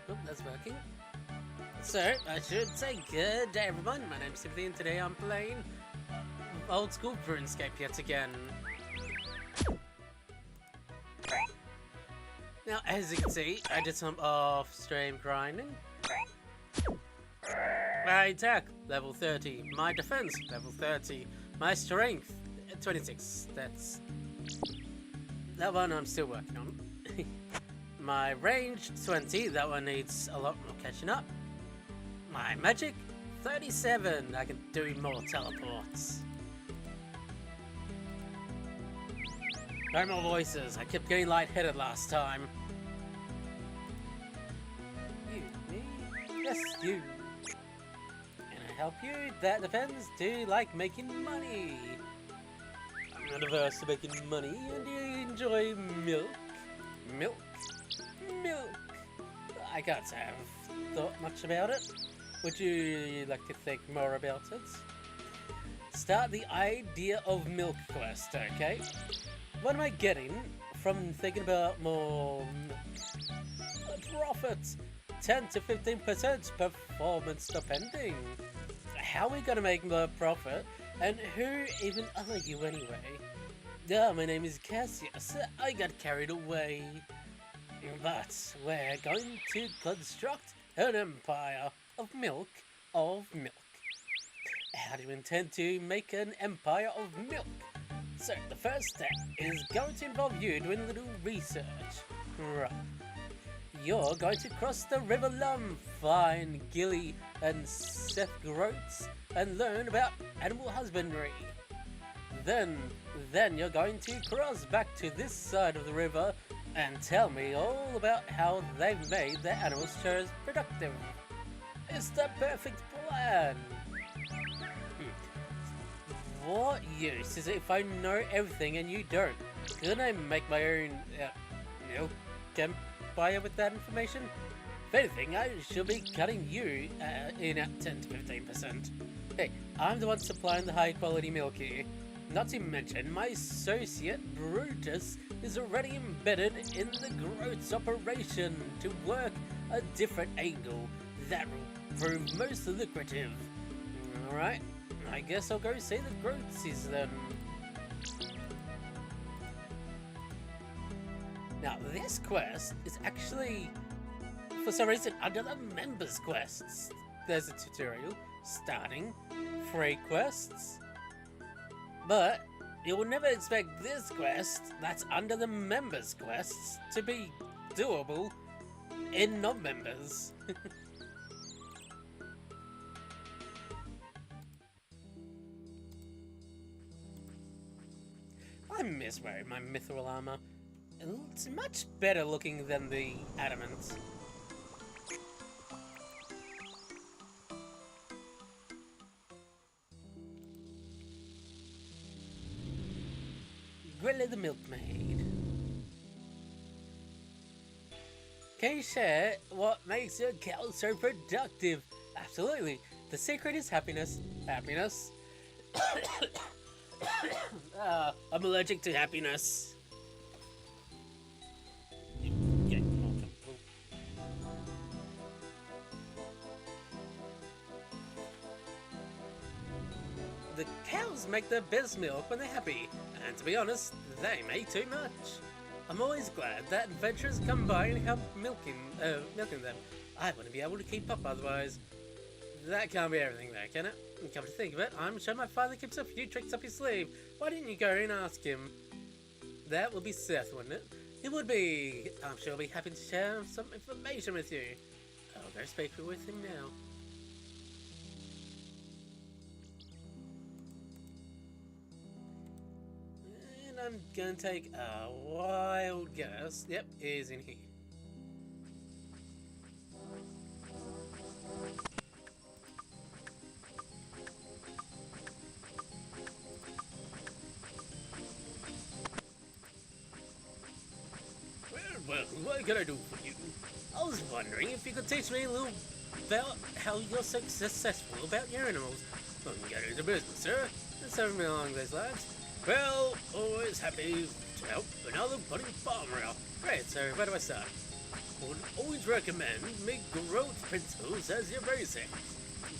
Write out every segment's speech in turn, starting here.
Oh, that's working. So, I should say good day everyone, my name's Timmothy and today I'm playing old school RUNESCAPE yet again. Now, as you can see, I did some off-stream grinding. My attack, level 30. My defense, level 30. My strength, 26. That one I'm still working on. My range, 20. That one needs a lot more catching up. My magic, 37. I can do more teleports. No more voices. I kept getting lightheaded last time. You, me? Yes, you. Can I help you? That depends. Do you like making money? I'm not averse to making money. And do you enjoy milk? Milk? Milk? I can't say I've thought much about it. Would you like to think more about it? Start the idea of milk quest, okay? What am I getting from thinking about more milk? Profits! 10 to 15% performance depending. How are we gonna make more profit? And who even are you anyway? Yeah, my name is Cassius. I got carried away. But we're going to construct an empire of milk. How do you intend to make an empire of milk? So, the first step is going to involve you doing a little research. Right. You're going to cross the River Lum, find Gilly and Seth Groats, and learn about animal husbandry. Then you're going to cross back to this side of the river and tell me all about how they've made their animals shows productive. It's the perfect plan. What use is it if I know everything and you don't? Couldn't I make my own milk empire with that information? If anything, I should be cutting you in at 10 to 15%. Hey, I'm the one supplying the high quality milk here. Not to mention, my associate, Brutus, is already embedded in the Groats operation to work a different angle that will prove most lucrative. Alright, I guess I'll go see the Groatses then. Now, this quest is actually, for some reason, under the members quests. There's a tutorial, starting, free quests. But you will never expect this quest that's under the members quests to be doable in non-members. I miss wearing my mithril armor. It's much better looking than the adamant. Grilly the milkmaid. Can you share what makes your cow so productive? Absolutely. The secret is happiness. Happiness. I'm allergic to happiness. Get more comfortable. The cows make the best milk when they're happy, and to be honest, they make too much. I'm always glad that adventurers come by and help milking them. I wouldn't be able to keep up otherwise. That can't be everything though, can it? And come to think of it, I'm sure my father keeps a few tricks up his sleeve. Why didn't you go and ask him? That would be Seth, wouldn't it? It would be. I'm sure he'll be happy to share some information with you. I'll go speak with him now. And I'm gonna take a wild guess. Yep, he's in here. Well, what can I do for you? I was wondering if you could teach me a little about how you're so successful about your animals. I can get into business, sir, and something along those lines. Well, always happy to help another budding farmer out. Great, so where do I start? I would always recommend make growth principles as your basic.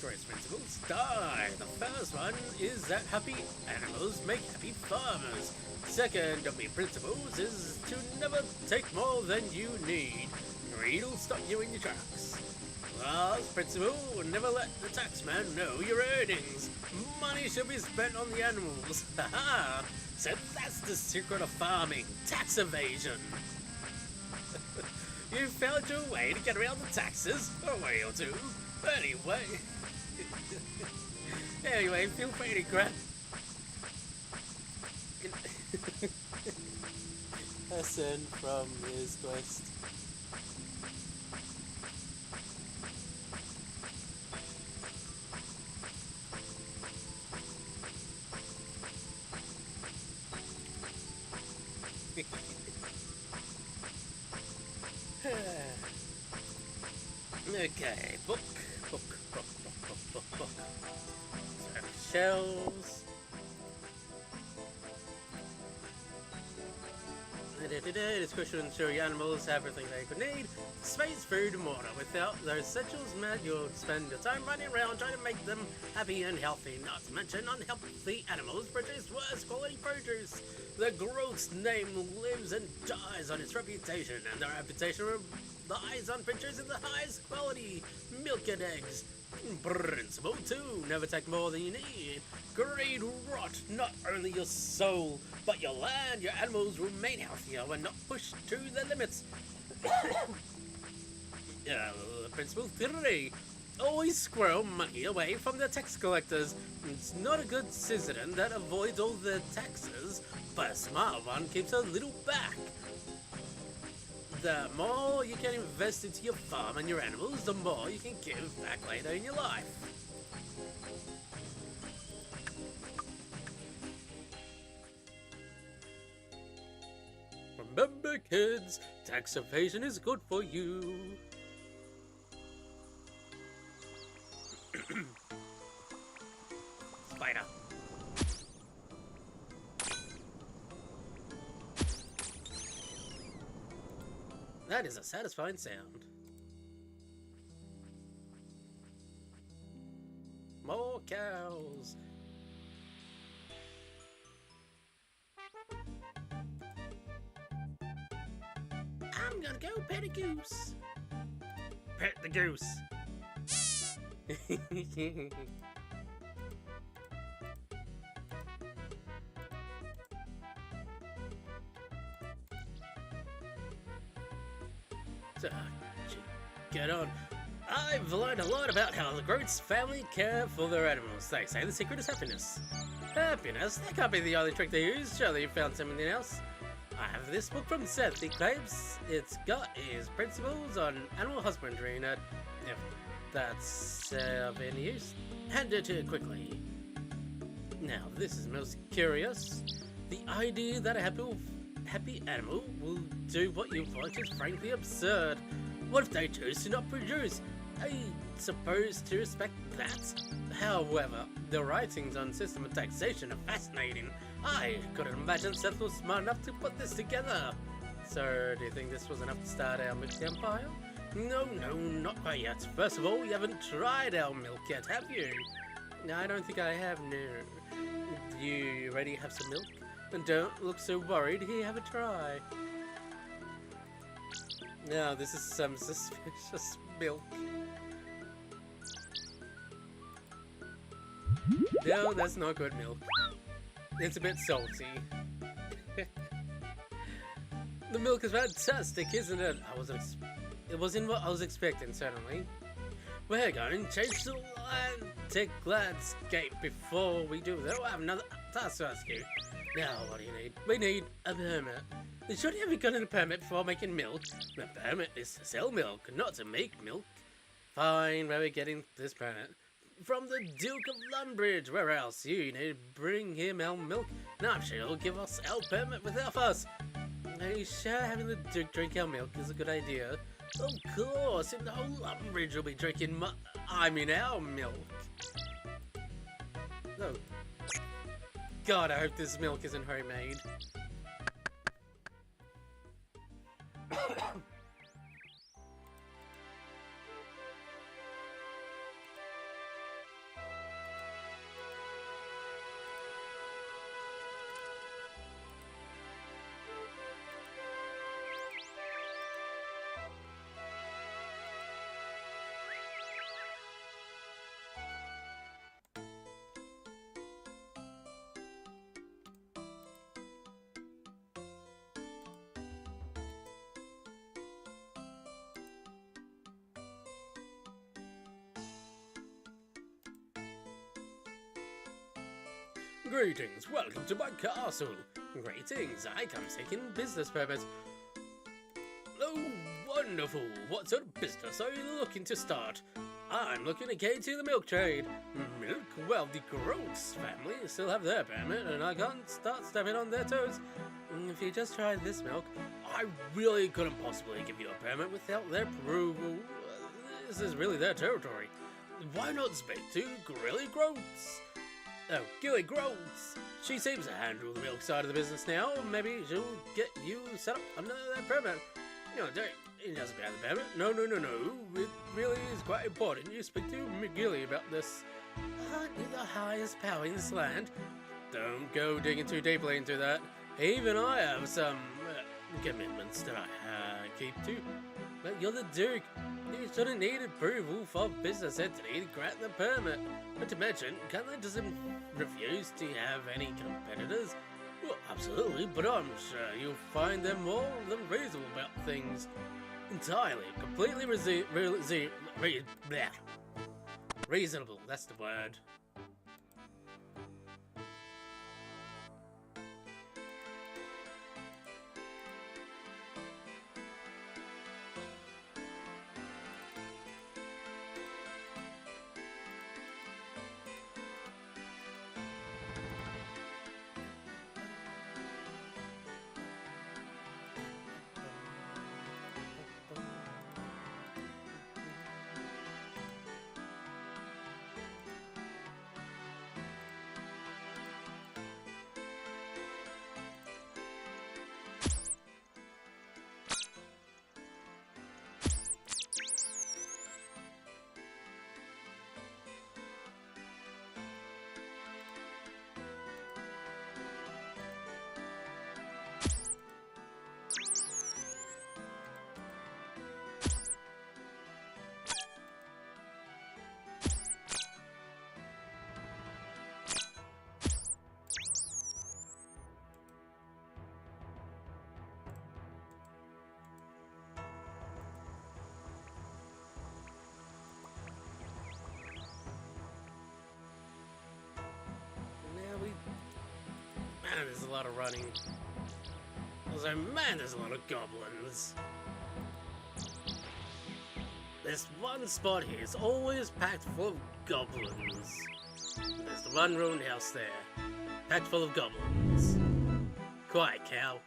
Growth principles die. The first one is that happy animals make happy farmers. Second of the principles is to never take more than you need. Greed will stop you in your tracks. Last principle, never let the taxman know your earnings. Money should be spent on the animals. Haha! So that's the secret of farming, tax evasion. You found your way to get around the taxes, a way or two. Anyway, feel free to grab lesson from his quest. Okay, book. Shelves. It's crucial to ensure your animals have everything they could need: space, food, and water. Without those essentials, man, you'll spend your time running around trying to make them happy and healthy. Not to mention, unhealthy animals produce worse quality produce. The growth's name lives and dies on its reputation, and their reputation relies on producing the highest quality milk and eggs. Principle 2, never take more than you need. Greed rot not only your soul, but your land. Your animals remain healthier when not pushed to their limits. Principle 3, always squirrel money away from the tax collectors. It's not a good citizen that avoids all the taxes, but a smart one keeps a little back. The more you can invest into your farm and your animals, the more you can give back later in your life. Remember, kids, tax evasion is good for you. Spider. That is a satisfying sound. More cows. I'm gonna go pet a goose. Pet the goose. So, get on. I've learned a lot about how the Groats family care for their animals. They say the secret is happiness. Happiness? That can't be the only trick they use. Surely you found something else. I have this book from Seth. He claims it's got his principles on animal husbandry in it. If that's of any use, hand it to you quickly. Now, this is most curious. The idea that a happy animal will do what you want is frankly absurd. What if they choose to not produce? Are you supposed to respect that? However, the writings on system of taxation are fascinating. I couldn't imagine Seth was smart enough to put this together. So, do you think this was enough to start our milk empire? No, not quite yet. First of all, you haven't tried our milk yet, have you? No, I don't think I have, no. Do you already have some milk? And don't look so worried, here, have a try. Now, this is some suspicious milk. No, that's not good milk. It's a bit salty. The milk is fantastic, isn't it? It wasn't what I was expecting, certainly. We're going to change the landscape before we do that. I have another task to ask you. Now, what do you need? We need a permit. Should you have gotten a permit before making milk? The permit is to sell milk, not to make milk. Fine, where are we getting this permit? From the Duke of Lumbridge. Where else? You need to bring him our milk. And I'm sure he'll give us our permit without fuss. Are you sure having the Duke drink our milk is a good idea? Of course, and the whole Umbridge will be drinking our milk. Oh. God, I hope this milk isn't homemade. Greetings, welcome to my castle. Greetings, I come seeking business permits. Oh, wonderful. What sort of business are you looking to start? I'm looking to get into the milk trade. Milk? Well, the Groats family still have their permit, and I can't start stepping on their toes. If you just tried this milk, I really couldn't possibly give you a permit without their approval. This is really their territory. Why not speak to Grilly Groats? Oh, Gilly Groats! She seems to handle the milk side of the business now. Maybe she'll get you set up under that permit. You know, it doesn't matter the permit. No. It really is quite important you speak to McGilly about this. Aren't you the highest power in this land? Don't go digging too deeply into that. Even I have some commitments that I keep to. But you're the Duke. You shouldn't need approval for a business entity to grant the permit. Not to mention, can't they just refuse to have any competitors? Well, absolutely, but I'm sure you'll find them more than reasonable about things. Entirely, completely reasonable, that's the word. Man, there's a lot of running. Also, man, there's a lot of goblins. This one spot here is always packed full of goblins. There's the one ruined house there, packed full of goblins. Quiet, cow.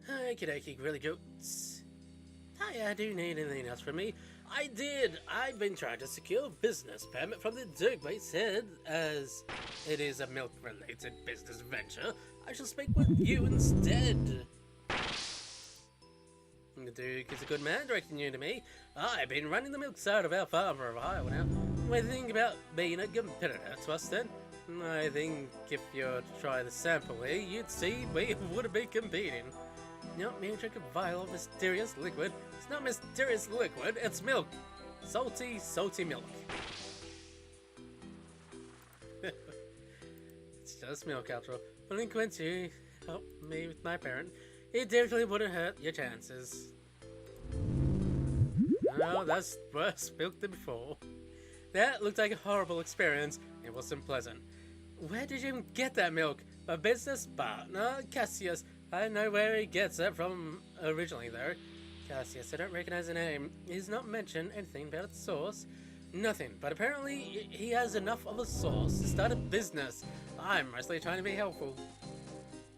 Okie dokie, really goats. Hi, I do need anything else from me. I did. I've been trying to secure a business permit from the Duke, but he said, as it is a milk-related business venture, I shall speak with you instead. The Duke is a good man, directing you to me. I've been running the milk side of our farm for a while now. What do you think about being a competitor to us then? I think if you were to try the sample here, you'd see we would be competing. You don't mean to drink a vial of mysterious liquid. It's not mysterious liquid, it's milk. Salty, salty milk. It's just milk, after all. But I'm going to help me with my parent. It definitely wouldn't hurt your chances. No, that's worse milk than before. That looked like a horrible experience. It wasn't pleasant. Where did you even get that milk? My business partner, Cassius. I know where he gets it from originally, though. Cassius, I don't recognize the name. He's not mentioned anything about its source. Nothing, but apparently he has enough of a source to start a business. I'm mostly trying to be helpful.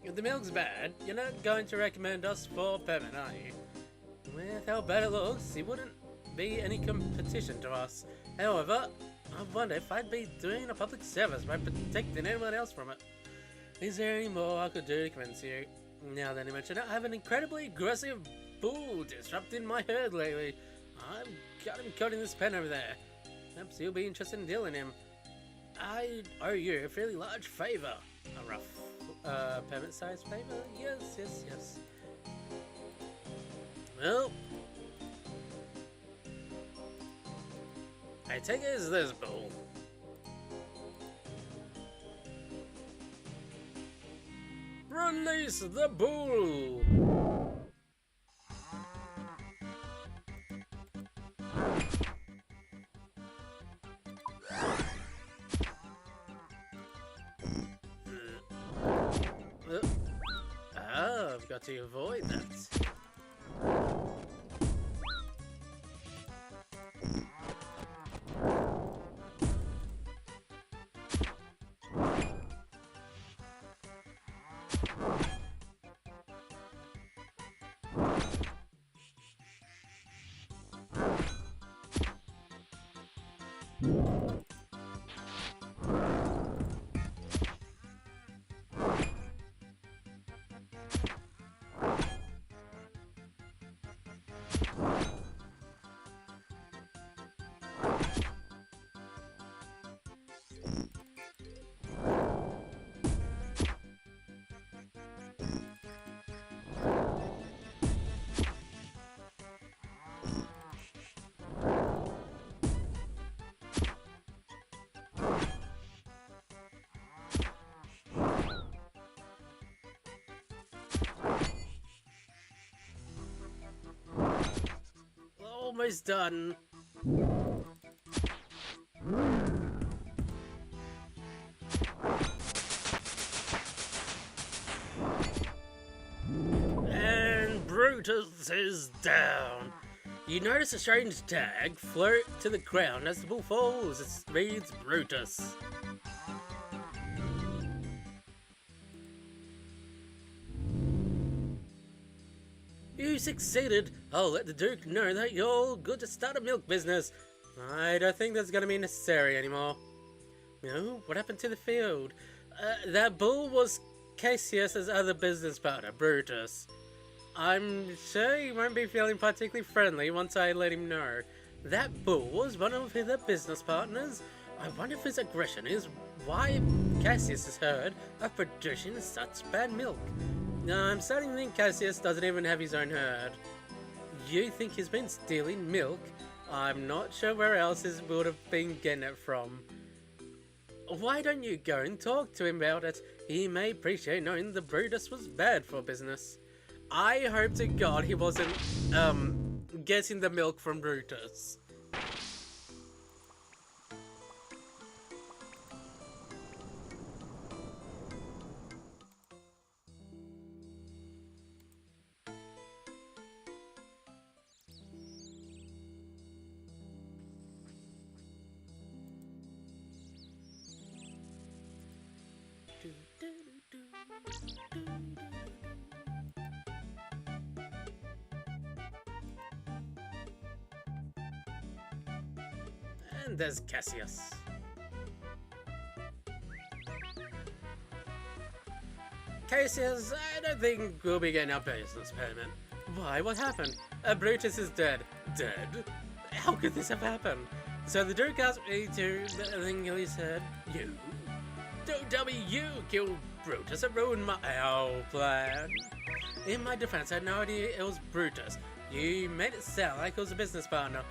If the milk's bad, you're not going to recommend us for permit, are you? With how bad it looks, it wouldn't be any competition to us. However, I wonder if I'd be doing a public service by protecting anyone else from it. Is there any more I could do to convince you? Now that you mention it, I have an incredibly aggressive bull disrupting my herd lately. I've got him caught in this pen over there. Perhaps you'll be interested in dealing him. I owe you a fairly large favor. A rough, permit-sized favor? Yes. Well, I take it as this bull. Release the bull! I've got to avoid that. Almost done. And Brutus is down. You notice a strange tag float to the ground as the bull falls. It reads Brutus. You succeeded. I'll let the Duke know that you're all good to start a milk business. I don't think that's gonna be necessary anymore. No? What happened to the field? That bull was Cassius's other business partner, Brutus. I'm sure he won't be feeling particularly friendly once I let him know. That bull was one of his business partners. I wonder if his aggression is why Cassius has heard of producing such bad milk. I'm starting to think Cassius doesn't even have his own herd. You think he's been stealing milk? I'm not sure where else he would have been getting it from. Why don't you go and talk to him about it? He may appreciate knowing the Brutus was bad for business. I hope to God he wasn't, getting the milk from Brutus. And there's Cassius. Cassius, I don't think we'll be getting our business permit. Why? What happened? Brutus is dead. Dead? How could this have happened? So the Duke asked me to, then he said, you? Don't tell me you killed Brutus. It ruined my plan. In my defense, I had no idea it was Brutus. You made it sound like it was a business partner.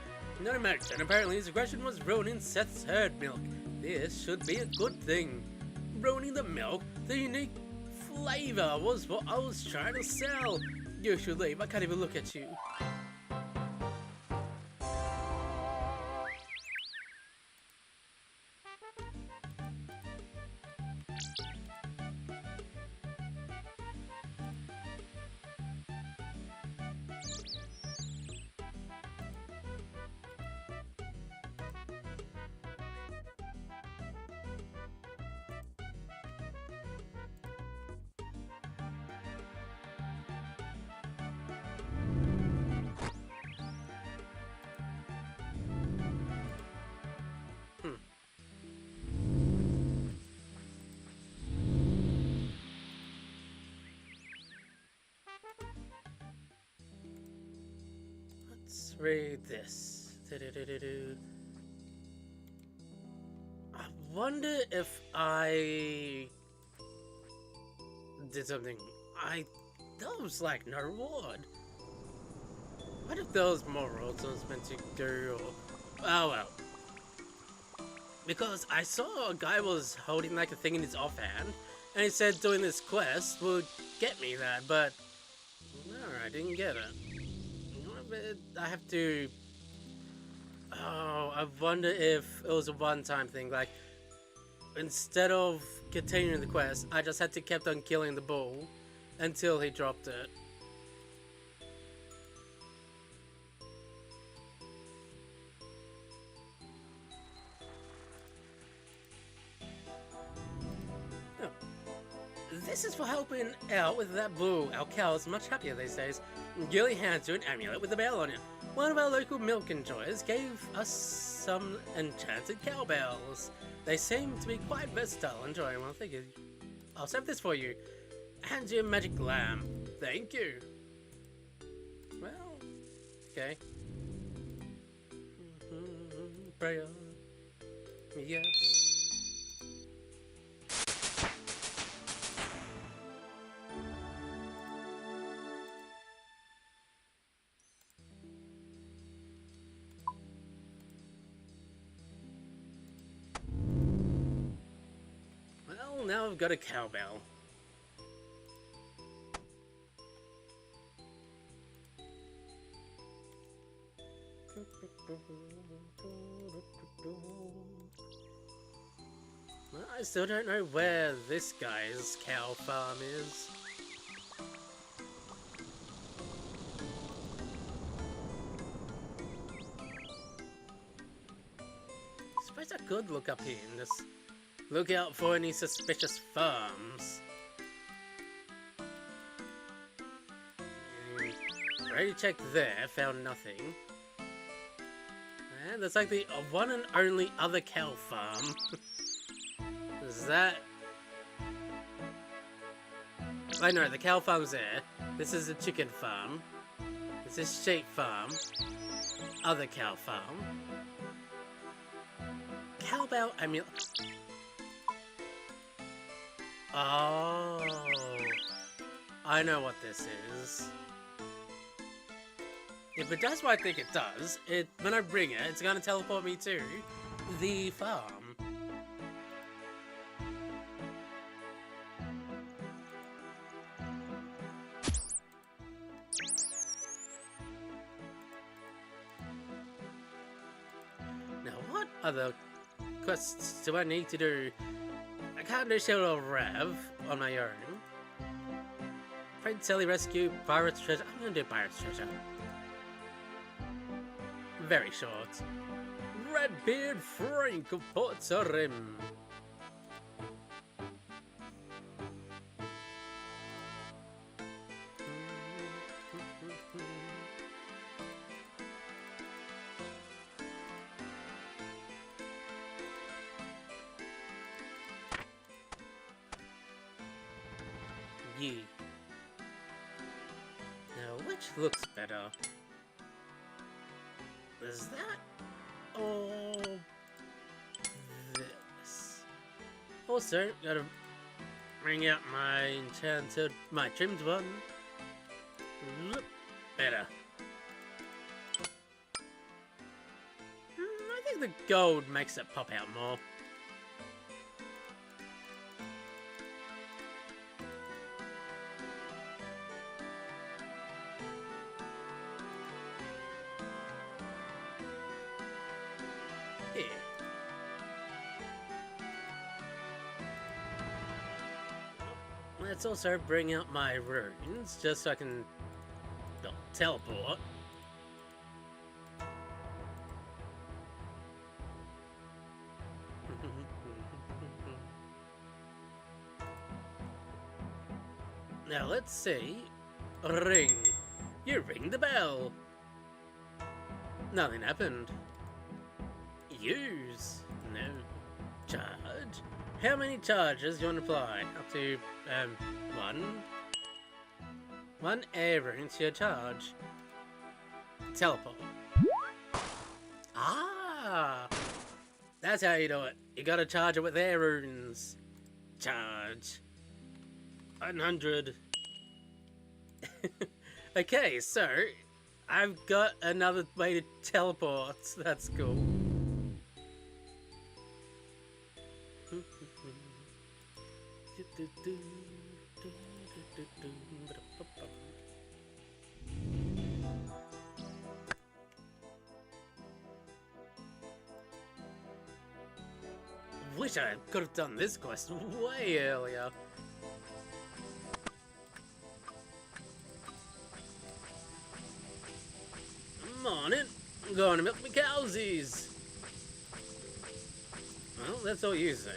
Not a merchant. Apparently his aggression was ruining Seth's herd milk. This should be a good thing. Ruining the milk, the unique flavor was what I was trying to sell. You should leave. I can't even look at you. let's read this. I wonder if I did something. That was like no reward. What if there was more roles I was meant to do? Oh well. Because I saw a guy was holding like a thing in his offhand, and he said doing this quest would get me that, but no, I didn't get it. I have to... Oh, I wonder if it was a one-time thing, like, instead of continuing the quest, I just had to keep on killing the bull until he dropped it. Oh. This is for helping out with that bull. Our cow is much happier these days. Gilly hands you an amulet with a bell on it. One of our local milk enjoyers gave us some enchanted cowbells. They seem to be quite versatile. Enjoy. Well, thank you. I'll save this for you. And your magic lamp. Thank you. Well, okay. Prayer. Yes. Well, now I've got a cowbell. Well, I still don't know where this guy's cow farm is. I suppose I could look up here and just look out for any suspicious farms. Already checked there, found nothing. And there's like the one and only other cow farm. Is that... I know, the cow farm's there. This is the chicken farm. This is sheep farm. Other cow farm. Cowbell amulet. Oh, I know what this is. If it does what I think it does, when I bring it, it's gonna teleport me to the farm. Now, what other quests do I need to do? I can't do Shield of Rev on my own. Prince Sally Rescue, Pirate's Treasure. I'm gonna do Pirate's Treasure. Very short. Redbeard Frank of Port Sarim. Yeah. Now, which looks better? Is that or this? Also, gotta bring out my trimmed one. Better. I think the gold makes it pop out more. Let's also bring out my runes, just so I can teleport. Now let's see. Ring. You ring the bell. Nothing happened. Use. No. Charge. How many charges do you want to apply? Up to, one. One air rune to your charge. Teleport. Ah! That's how you do it. You gotta charge it with air runes. Charge. 100. Okay, so I've got another way to teleport. That's cool. Wish I could have done this quest way earlier. Morning. I'm going to milk my cowsies. Well, that's all you say.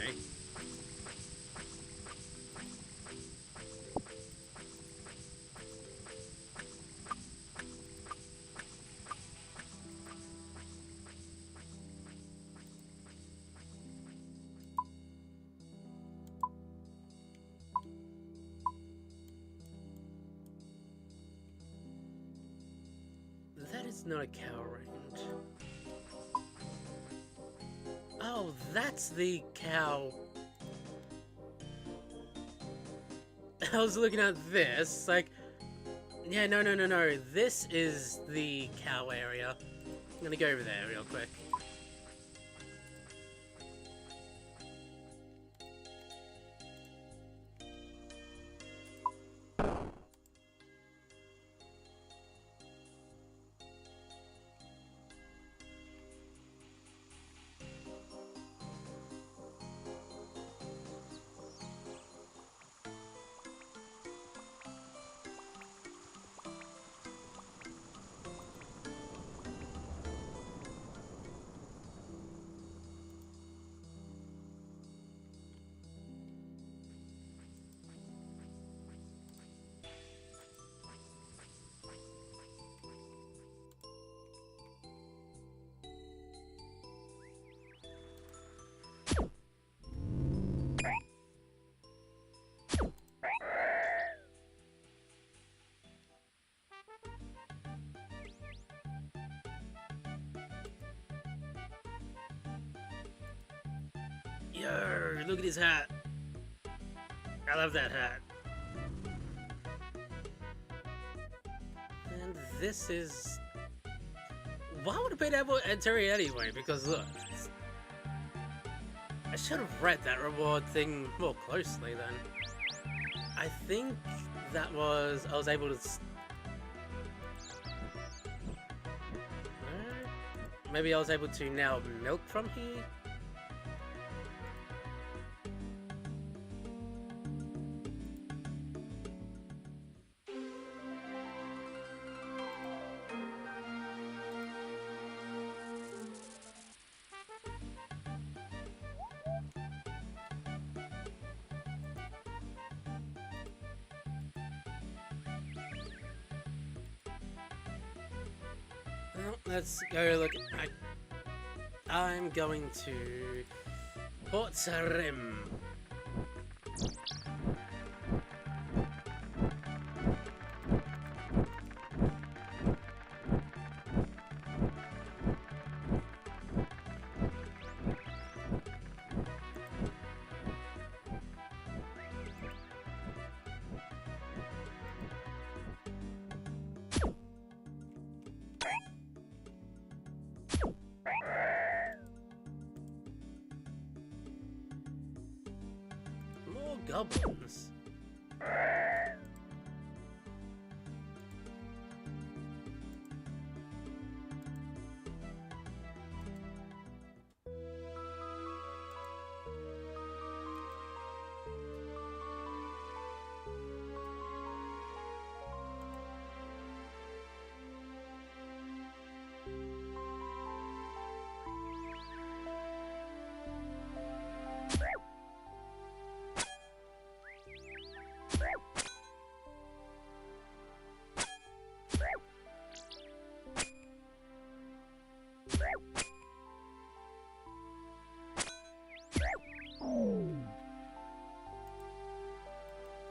That is not a cow range. Oh, that's the cow. I was looking at this, like, yeah, no. This is the cow area. I'm gonna go over there real quick. Yo, look at his hat. I love that hat. And this is... Why would have been able to enter it anyway? Because look, I should have read that reward thing more closely then. I think that was... I was able to... Maybe I was able to now milk from here? Well, let's go look. I'm going to Port Sarim. More goblins.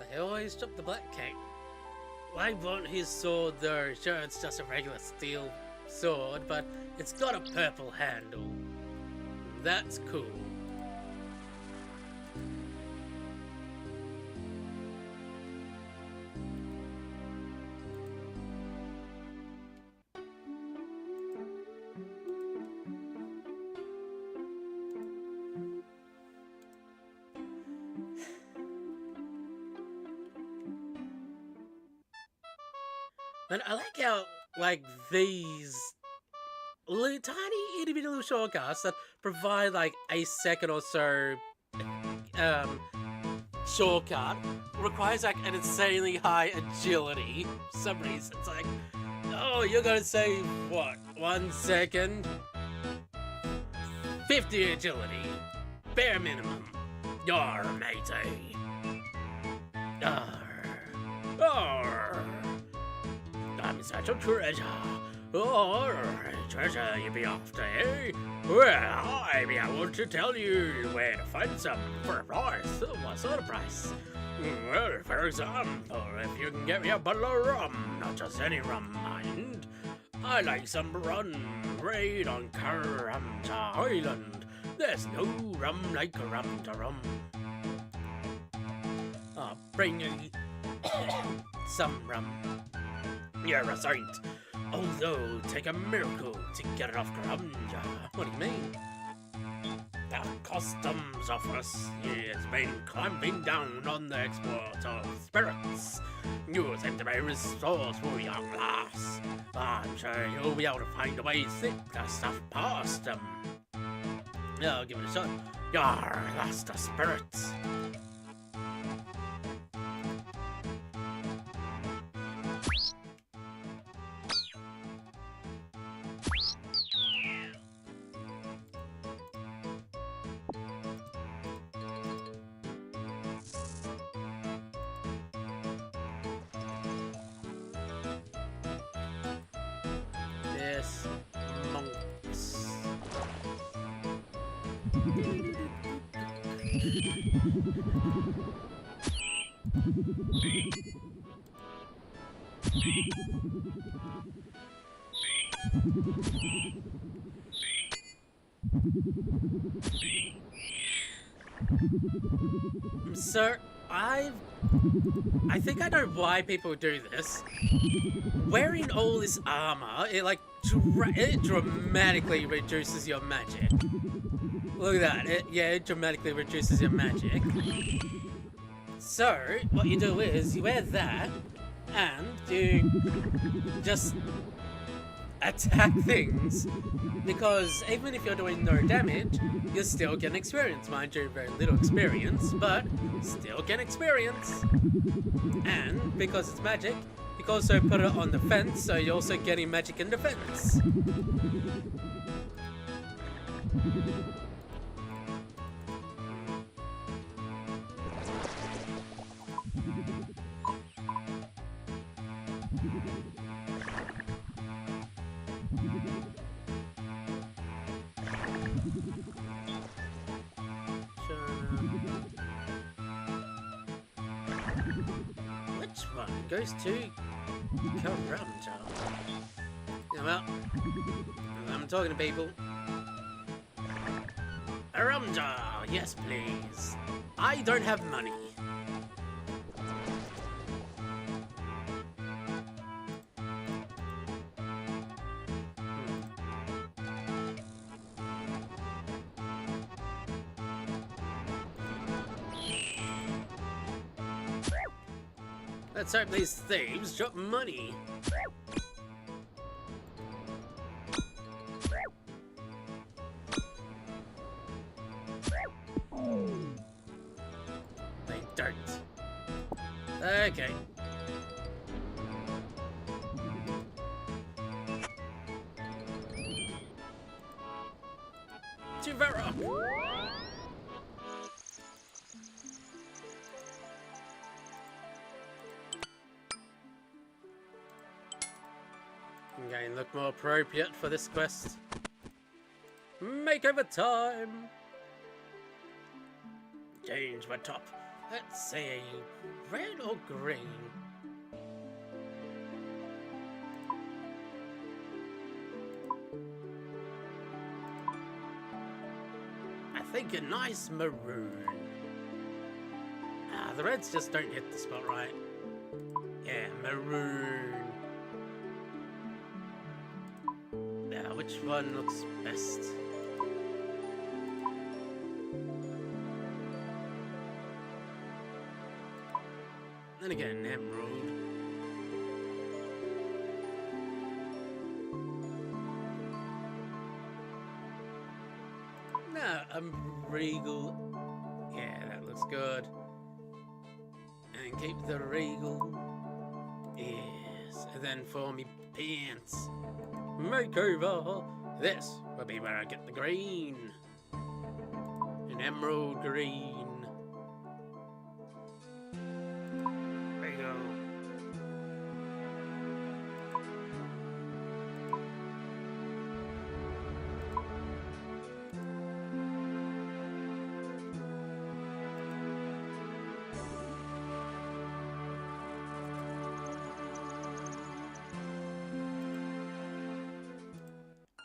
They always drop the black cat. Why won't his sword though? Sure, it's just a regular steel sword, but it's got a purple handle. That's cool. And I like how, like, these little tiny individual shortcuts that provide, like, a second or so shortcut requires, like, an insanely high agility for some reason. It's like, oh, you're gonna save, what, 1 second? 50 agility. Bare minimum. Yar, matey. Arr. I'm such a treasure. Oh, treasure you be after, eh? Well, I be able to tell you where to find some for a price. What sort of price? Well, for example, if you can get me a bottle of rum, not just any rum, mind. I like some rum, right on Karamta Island. There's no rum like Karamta rum. I'll bring you some rum. You're a saint. Although, take a miracle to get it off Karamja. What do you mean? The customs office has been clamping down on the export of spirits. You seem to be resourceful, young lass. I'm sure you'll be able to find a way to sneak the stuff past them. I'll give it a shot. Yar, that's the spirits. Yes, monks. Sir, I think I know why people do this. Wearing all this armor, it dramatically reduces your magic. Look at that, it dramatically reduces your magic. So, what you do is, you wear that, and you just attack things, because even if you're doing no damage, you're still getting experience. Mind you, very little experience, but still get experience. And because it's magic, you can also put it on defense, so you're also getting magic in defense. Which one goes to Karamja? Yeah, well, I'm talking to people. Karamja, yes please. I don't have money. Let's hope these thieves drop money. They don't. Okay. To Varrock. Okay, look more appropriate for this quest. Makeover time! Change my top. Let's see, red or green? like a nice maroon. Ah, the reds just don't hit the spot right. Yeah, maroon. Now, which one looks best? Then again, emerald. No, regal. Yeah, that looks good. And keep the regal. Yes, and then for me pants. Makeover. This will be where I get the green. An emerald green. There you go.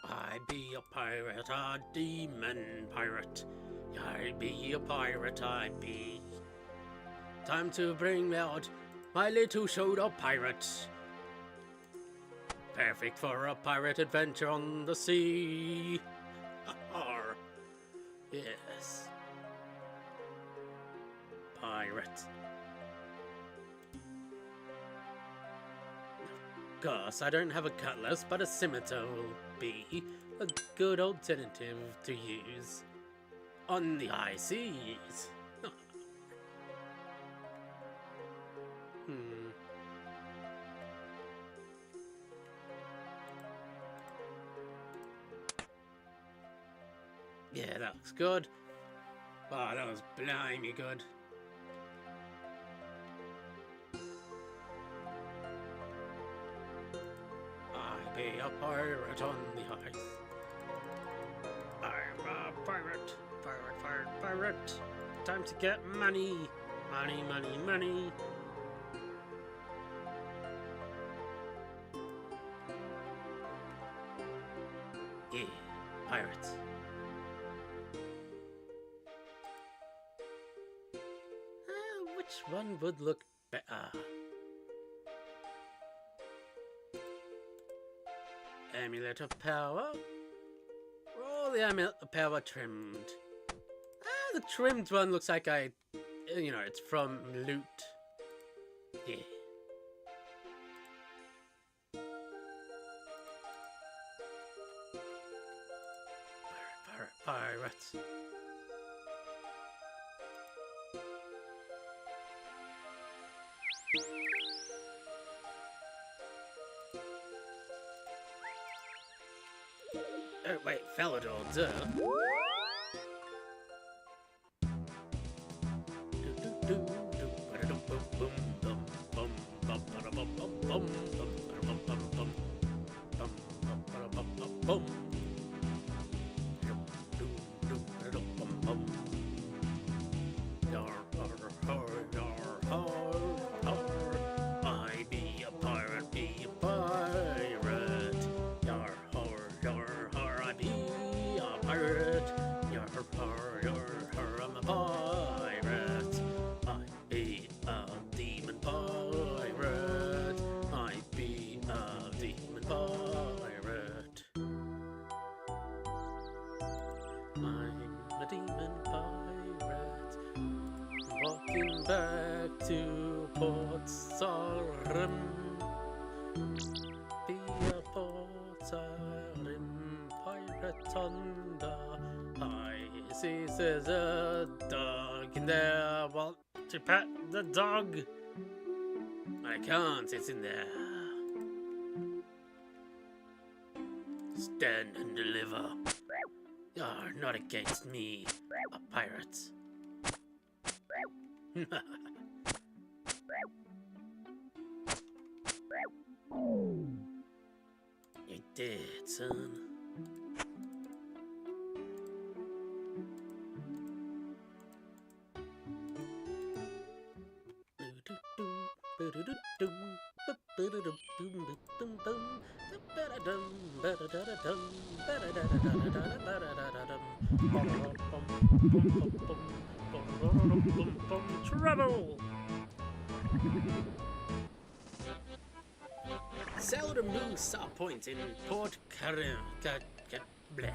I be a pirate, a demon pirate. I be a pirate, I be. Time to bring out my little soda pirate. Perfect for a pirate adventure on the sea. Arr. Yes. Pirate. Of course, I don't have a cutlass, but a scimitar will be a good alternative to use on the high seas. Yeah, that looks good. Wow, that was blimey good. I be a pirate on the ice. I'm a pirate, pirate. Time to get money. Money. Yeah, pirates. Which one would look better? Amulet of power? Or the amulet of power trimmed? Ah, the trimmed one looks like it's from loot. Yeah. Pirates. Oh wait, Felidor, duh. I be a pirate, be a pirate. Yar har, I be a pirate. Yar har, I'm a pirate. I be a demon pirate. I be a demon pirate. I'm a demon pirate. Walking back to Port Sarim. Be a Port Sarim pirate on the high seas. There's a dog in there. Want to pet the dog? I can't, it's in there. Stand and deliver. You're not against me, a pirate. You did, son. Trouble! Sail to Moose Point in Port Carew. Bleh.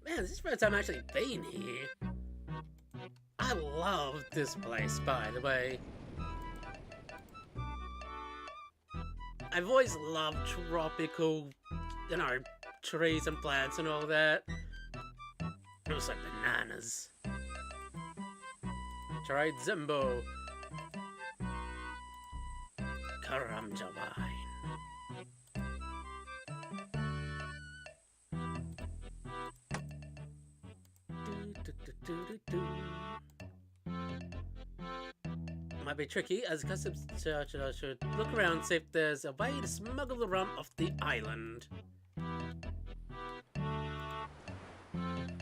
Man, this is the first time I've actually been here. I love this place, by the way. I've always loved tropical, you know, trees and plants and all that. It was like bananas. Tried Zimbo. Karamja wine. Might be tricky, as a customs searcher I should look around, see if there's a way to smuggle the rum off the island.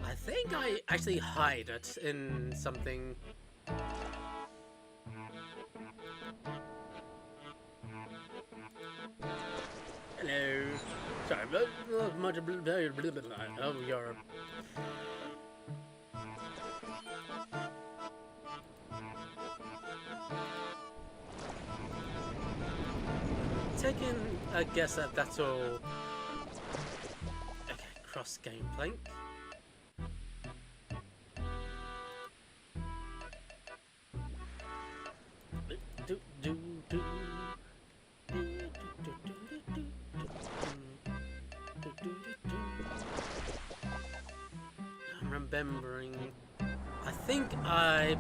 I think I actually hide it in something. Hello. Sorry, oh, you're... Taking a guess that that's all. Okay, cross game plank. I'm remembering. I think I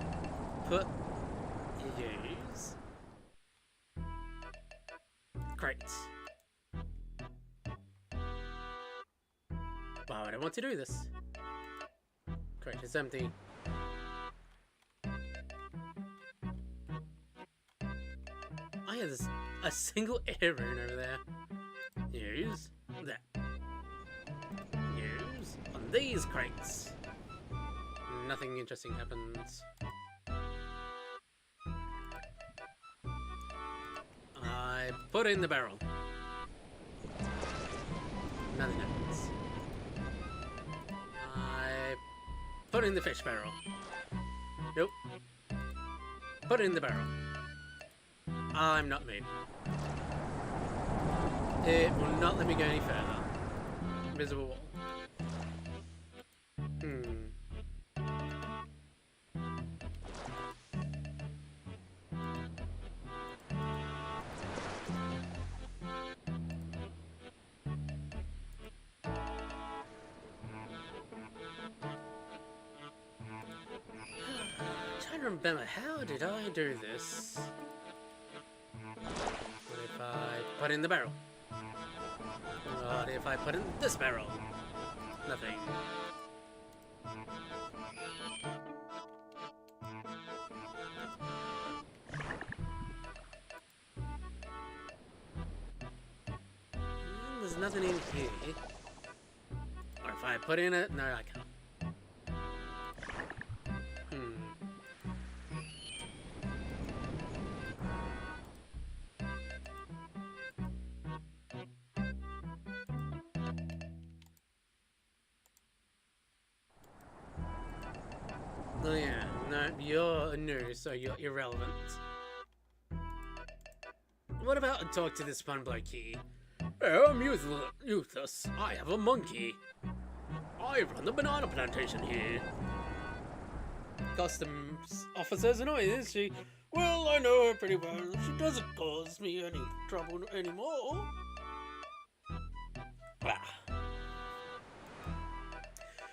put use. Great. Why would I want to do this? Great, it's empty. I have a single air rune over there. Use that. Use on these crates. Nothing interesting happens. I put in the barrel. Nothing happens. I put in the fish barrel. Nope. Put in the barrel. I'm not made. It will not let me go any further. Invisible wall. Trying to remember, how did I do this? What if I put in the barrel? What if I put in this barrel? Nothing. There's nothing in here. Or if I put in it, no, I can't. Oh yeah, no, you're new, so you're irrelevant. What about I talk to this fun bloke here? Oh, I'm useless. I have a monkey. I run the banana plantation here. Customs officer's annoying, is she? Well, I know her pretty well. She doesn't cause me any trouble anymore. Ah.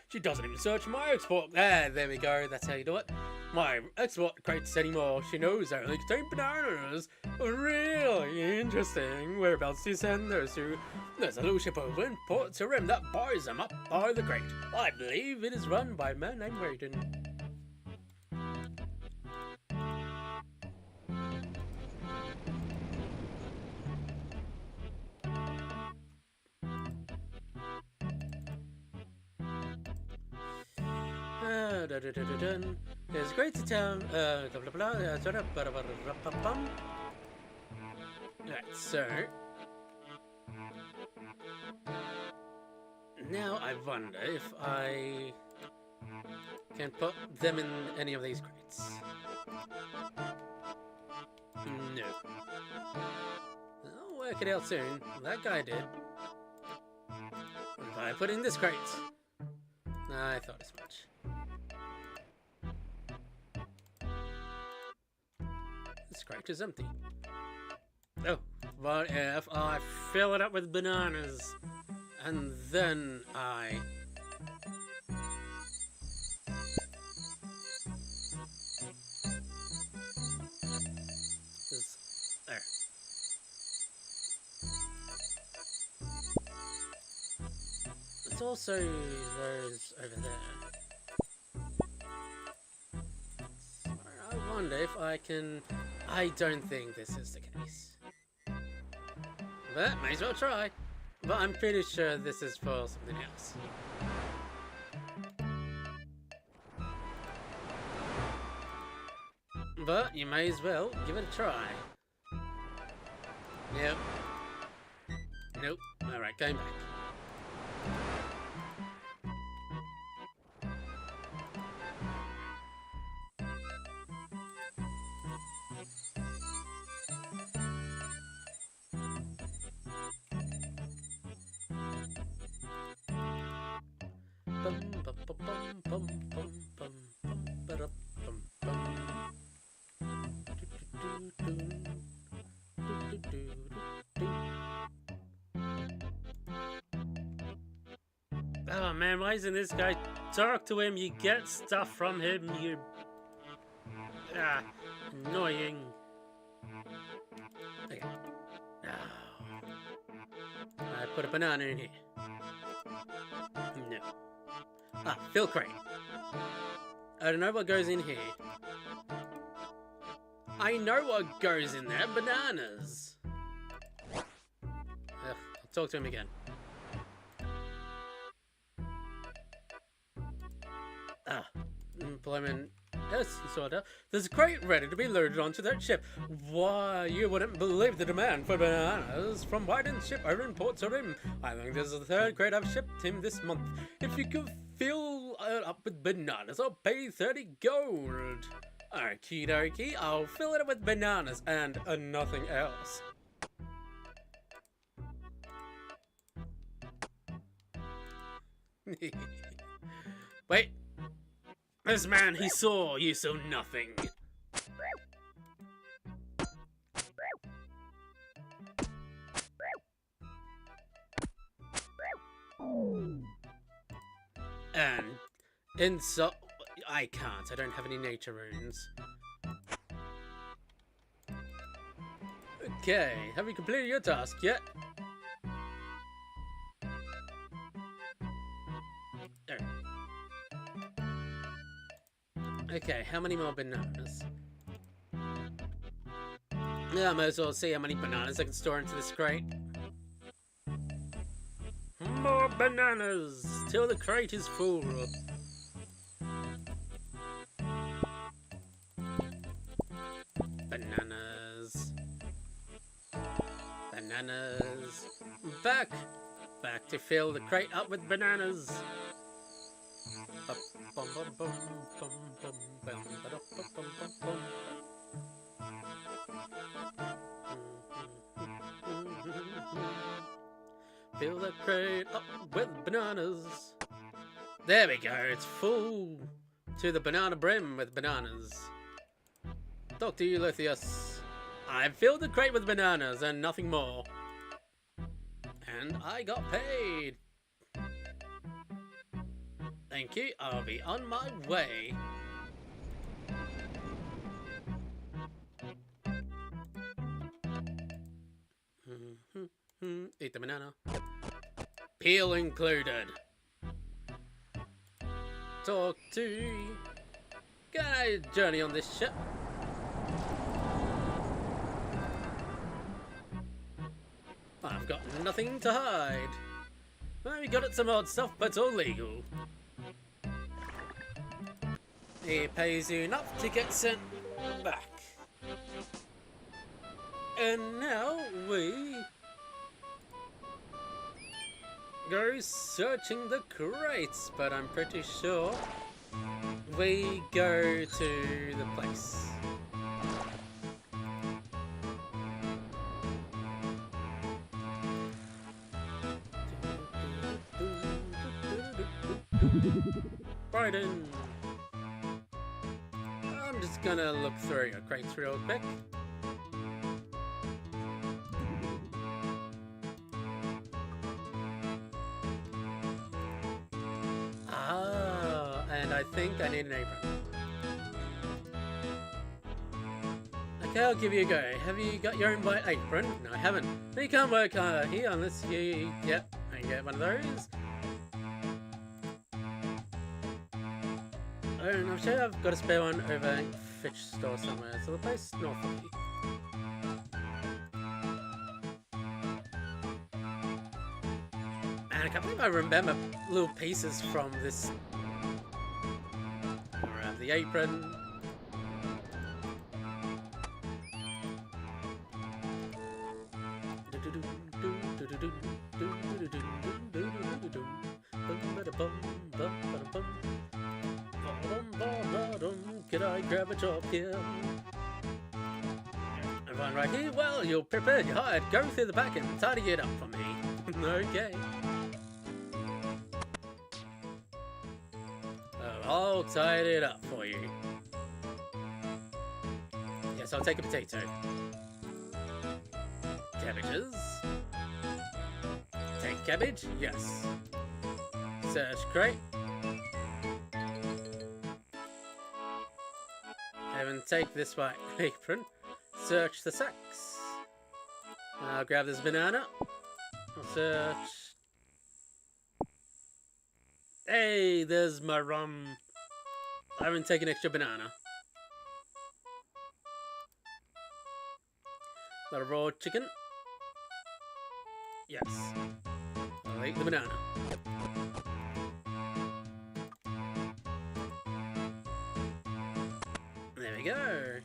She doesn't even search my export. There we go. That's how you do it. My export crates anymore. She knows I only contain bananas. Really interesting. Whereabouts do you send those to? There's a little ship over in Port Sarim that buys them up by the crate. I believe it is run by a man named Raiden. There's a great town. Blah blah blah. Right, so now I wonder if I can put them in any of these crates. No. I'll work it out soon. That guy did. If I put in this crate. I thought as much. This crate is empty. Oh, what if I fill it up with bananas and then I... There. There's also those over there. So I wonder if I can... I don't think this is the case. But may as well try. But I'm pretty sure this is for something else. But you may as well give it a try. Yep. Nope. Alright, going back. Oh man, why isn't this guy? Talk to him, you get stuff from him, you... annoying. Okay. I put a banana in here. No. Fill crate. I don't know what goes in here. I know what goes in there, bananas. I'll talk to him again. Employment. Yes, sort of. There's a crate ready to be loaded onto that ship. Why, you wouldn't believe the demand for bananas from Wyden's ship over in Port Sarim. I think this is the third crate I've shipped him this month. If you could fill it up with bananas, I'll pay 30 gold. Okie dokie, I'll fill it up with bananas and nothing else. Wait. This man, he saw, you saw nothing. And so I can't, I don't have any nature runes. Okay, have you completed your task yet? Okay, how many more bananas? Yeah, I might as well see how many bananas I can store into this crate. More bananas! Till the crate is full. Bananas. Bananas. Back! Back to fill the crate up with bananas. Fill the crate up with bananas. There we go, it's full to the banana brim with bananas. Dr. Ulysses, I've filled the crate with bananas and nothing more. And I got paid. Thank you, I'll be on my way. Eat the banana. Peel included. Talk to... Can I journey on this ship? I've got nothing to hide. Well, we got it some odd stuff, but it's all legal. He pays you enough to get sent back. And now we go searching the crates, but I'm pretty sure we go to the place. Biden! I'm just gonna look through your crates real quick. And I think I need an apron. Okay, I'll give you a go. Have you got your own white apron? No, I haven't. You can't work here unless you... Yep, I can get one of those. And I'm sure I've got a spare one over in Fitch store somewhere. So the place north of me. And I can't believe I remember little pieces from this. Around the apron. Could I grab a job here? Everyone right here? Well, you're prepared, you're hired. Go through the back and tidy it up for me. Okay. Oh, I'll tidy it up for you. Yes, I'll take a potato. Cabbages. Take cabbage? Yes. Search crate. And take this white apron. Search the sacks. I'll grab this banana. I'll search. Hey, there's my rum. I haven't taken extra banana. A little raw chicken. Yes. I'll eat the banana. There we go.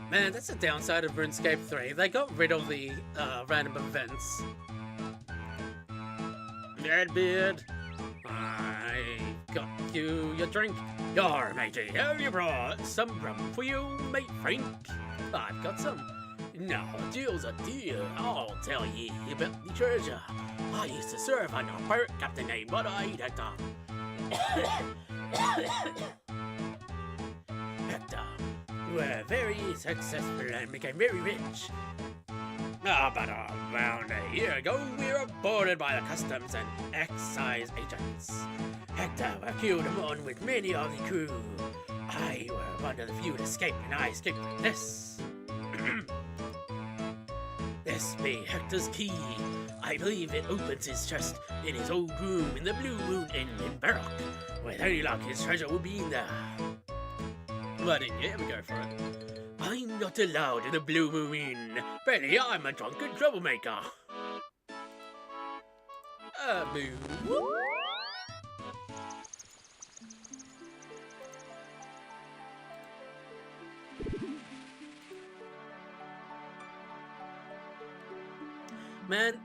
Man, that's the downside of RuneScape 3. They got rid of the random events. Redbeard, I got you your drink. Your matey, have you brought some rum for you, mate Frank? I've got some. Now, a deal's a deal. I'll tell ye about the treasure. I used to serve under a pirate captain named Hector. Hector were very successful and became very rich. But around a year ago, we were boarded by the customs and excise agents. Hector were killed along with many of the crew. I were one of the few to escape, and I escaped with this. This be Hector's key. I believe it opens his chest in his old room in the Blue Moon Inn in Barrock. With any luck, his treasure will be in there. Why didn't you ever go for it? I'm not allowed in the Blue Moon Inn. Really, I'm a drunken troublemaker. Boo. Man,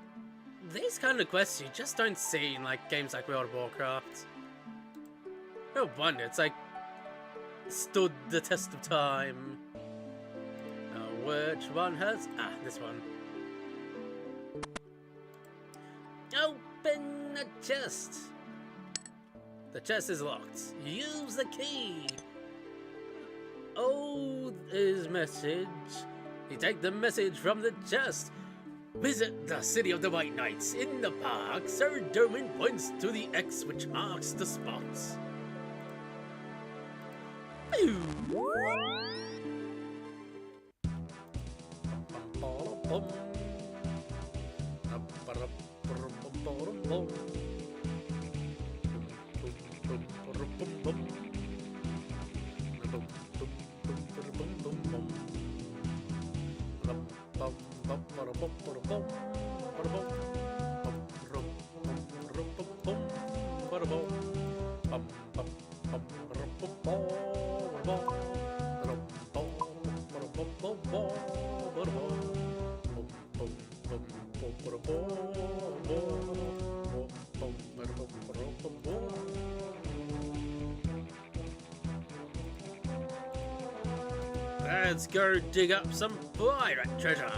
these kind of quests you just don't see in like games like World of Warcraft. No wonder it's like stood the test of time. Which one has? This one. Open the chest. The chest is locked. Use the key. Oh, his message. You take the message from the chest. Visit the City of the White Knights. In the park, Sir Doman points to the X which marks the spots. Let's go dig up some pirate treasure.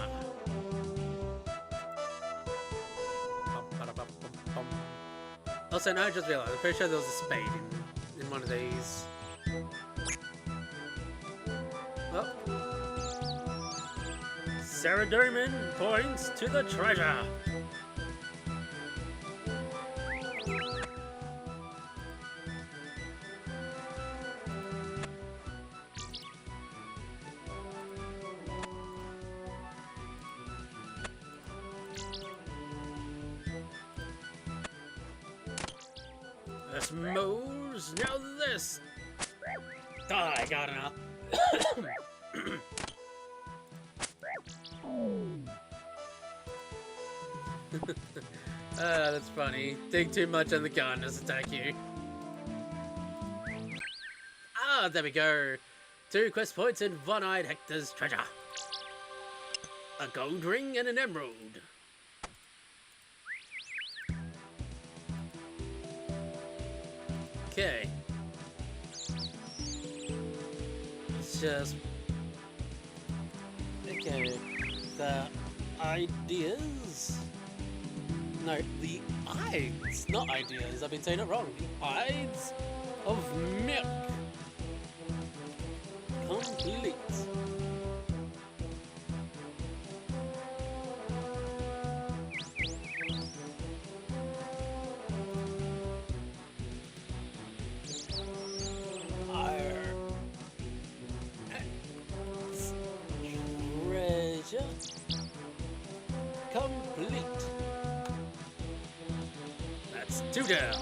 Also, no, I just realized, I'm pretty sure there was a spade in one of these. Oh. Sarah Derman points to the treasure. This moves, now this. Oh, I got it now. That's funny. Dig too much and the gardeners attack you. Ah, there we go. 2 quest points and One-Eyed Hector's treasure. A gold ring and an emerald. Okay. It's just... Okay. The ideas... No, the Ides, not ideas. I've been saying it wrong. The Ides of milk. Complete. Treasure. Complete. That's 2 down.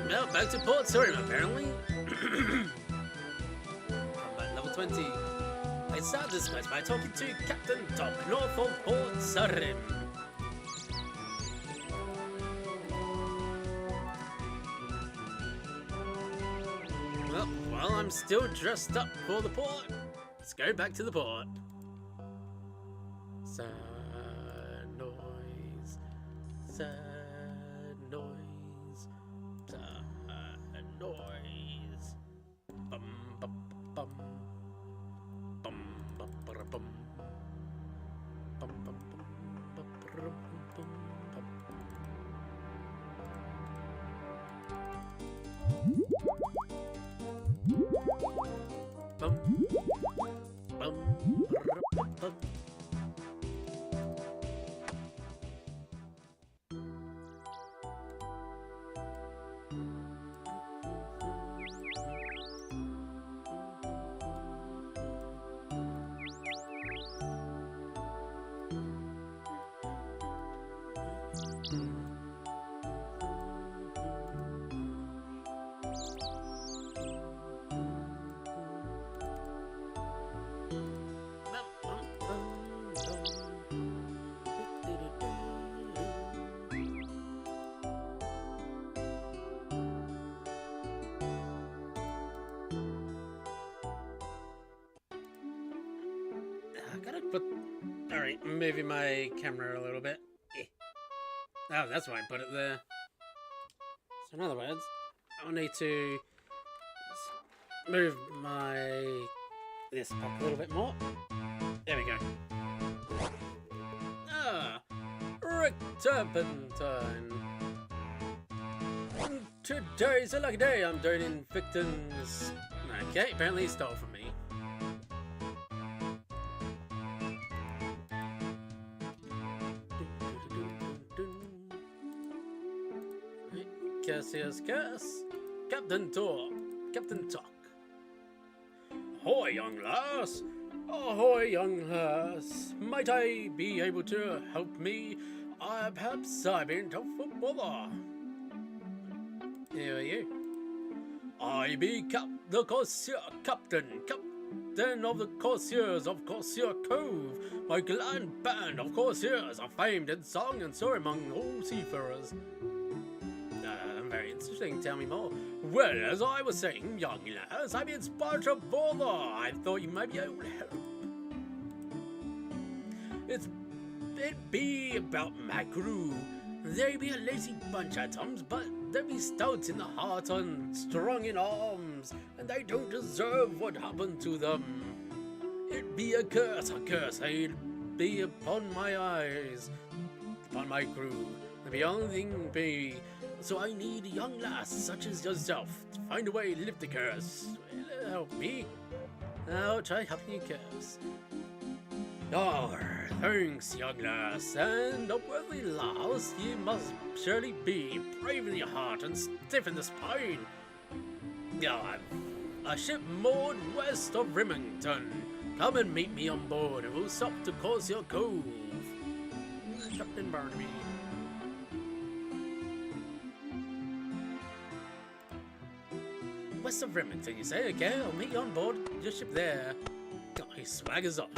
Now back to Port Sarim, apparently. Combat level 20. I start this quest by talking to Captain Doc, north of Port Sarim. Well, I'm still dressed up for the port. Let's go back to the port. Sad noise, sad noise, sad noise. Bum bum bum bum bum bum bum bum bum bum bum. Bum, bum, bum. Alright, I'm moving my camera a little bit. Oh, that's why I put it there. So in other words, I'll need to move this up a little bit more. There we go. Ah, Brick Turpentine. Today's a lucky day. I'm donating victims. Okay, apparently he stole from me. Cassier's curse. Captain Talk. Ahoy, young lass. Ahoy, young lass. Might I be able to help me? Perhaps I've been tough for bother. Who are you? I be the Corsair Captain of the Corsairs of Corsair Cove. My gallant band of Corsairs are famed in song and story among all seafarers. Very interesting, tell me more. Well, as I was saying, young lass, I'm inspired to bother. I thought you might be able to help. It be about my crew. They be a lazy bunch at times, but they be stout in the heart and strong in arms, and they don't deserve what happened to them. It be a curse it be upon my eyes, upon my crew. The only thing be, so I need a young lass such as yourself to find a way to lift the curse. Will help me? I'll try helping you curse. Oh, thanks, young lass, and a worthy lass ye must surely be, brave in your heart and stiff in the spine. I've a ship moored west of Remington. Come and meet me on board, and we'll stop to Corsair Cove. Captain Barnaby. West of Remington, you say? Okay, I'll meet you on board your ship there. Oh, he swaggers off.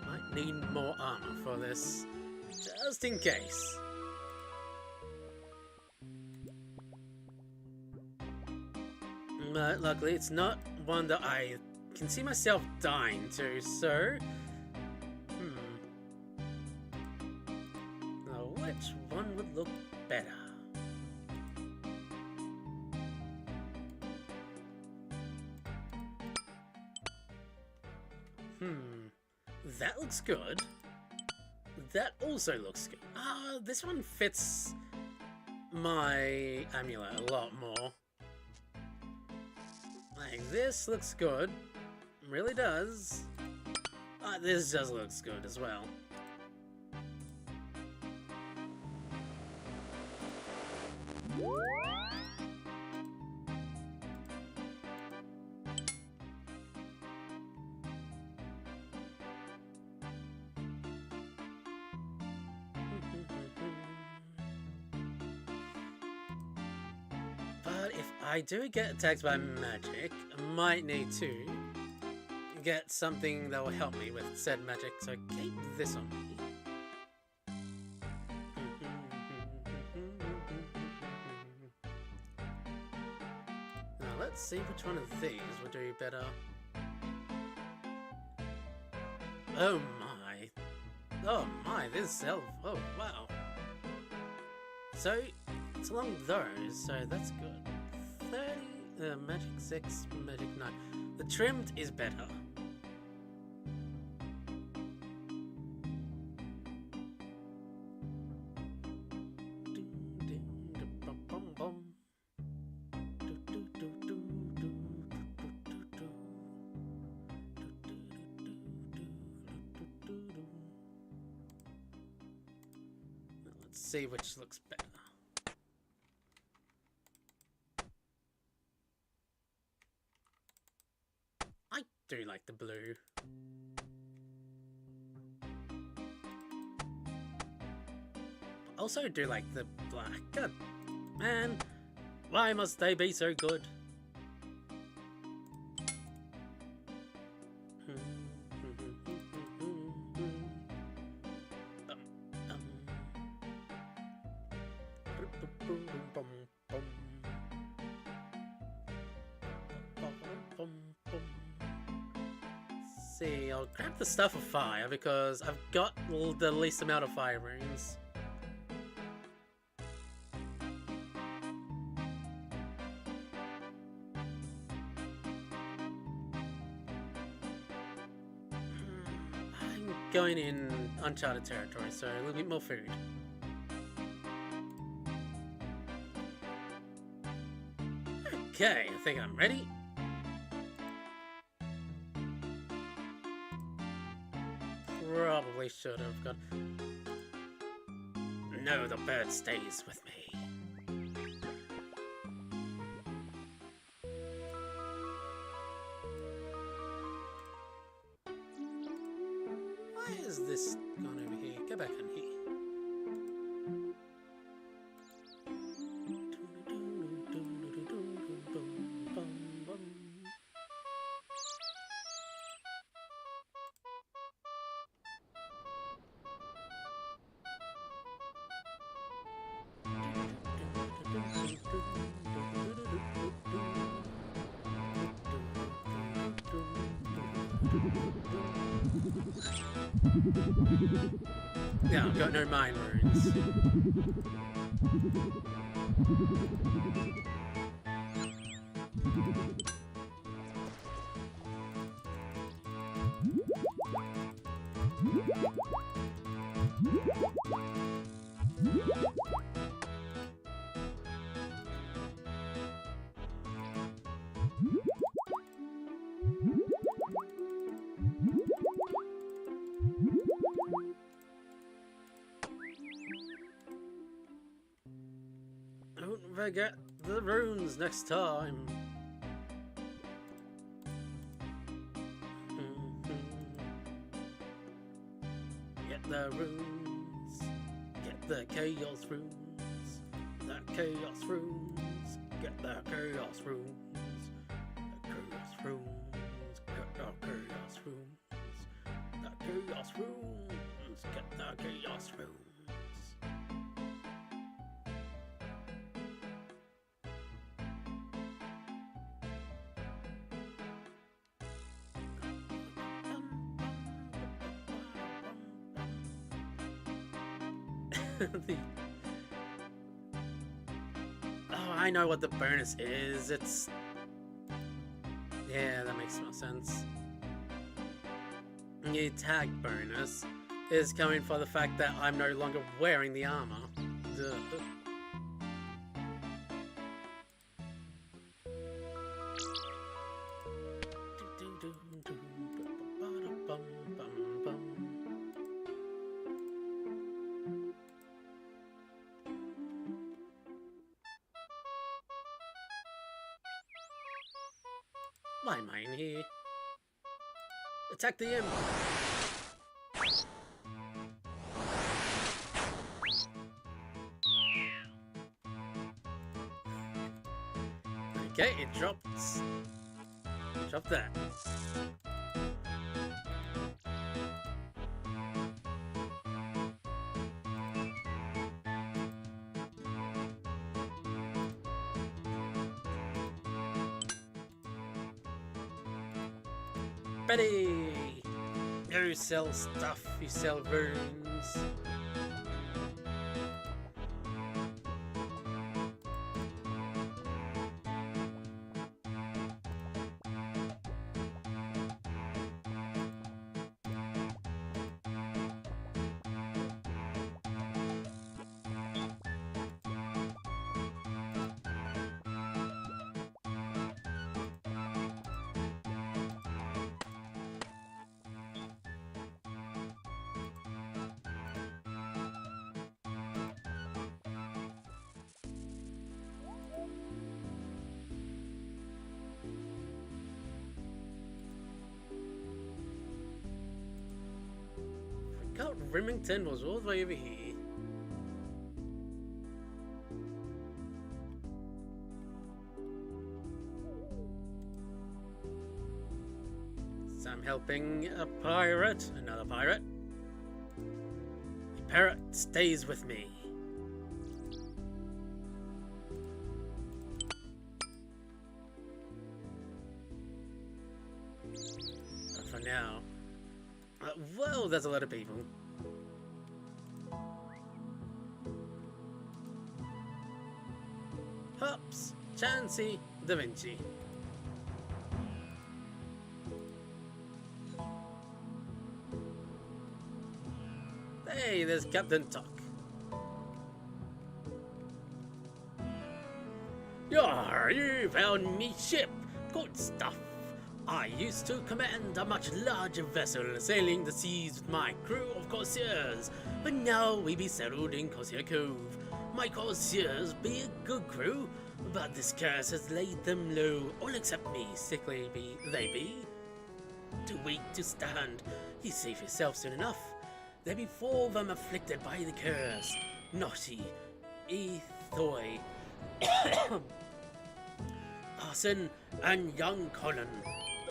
Might need more armor for this, just in case. But luckily, it's not one that I can see myself dying to, so... Now, which one would look better? That looks good. That also looks good. This one fits my amulet a lot more. Like, this looks good. Really does. This just looks good as well. But if I do get attacked by magic, I might need to get something that will help me with said magic, so keep this on me. Now let's see which one of these will do better. Oh my, this elf, oh wow. So, it's along those, so that's good. 30, magic 6, magic 9. The trimmed is better. Let's see which looks better. I do like the blue. Also do like the black. God, man, why must they be so good? See, I'll grab the Stuff of Fire because I've got the least amount of fire runes. going in uncharted territory, so a little bit more food. Okay, I think I'm ready. Probably should have got... No, the bird stays with me. Why is this gone over here? Go back on here. Yeah, I've got no mind runes. Don't forget the runes next time. Get the runes. Get the chaos runes. The chaos runes. Get the chaos runes. The chaos runes. Get the chaos runes. The chaos runes. Get the chaos runes. Oh, I know what the bonus is. It's... Yeah, that makes more sense. The attack bonus is coming for the fact that I'm no longer wearing the armor. Duh. Why am I in here? Attack the imp! Okay, it drops. Drop that. Betty! You sell stuff, you sell runes. God, Remington was all the way over here. So I'm helping a pirate, another pirate. The parrot stays with me. But for now... whoa, there's a lot of people. Hops, Chansey, Da Vinci. Hey, there's Captain Tuck. Yar, you found me ship. Good stuff. I used to command a much larger vessel sailing the seas with my crew of corsairs, but now we be settled in Corsair Cove. My corsairs be a good crew, but this curse has laid them low, all except me, sickly be they be. Too weak to stand, ye save yourself soon enough. There be 4 of them afflicted by the curse. Naughty, Ethoi, Arson, and young Colin,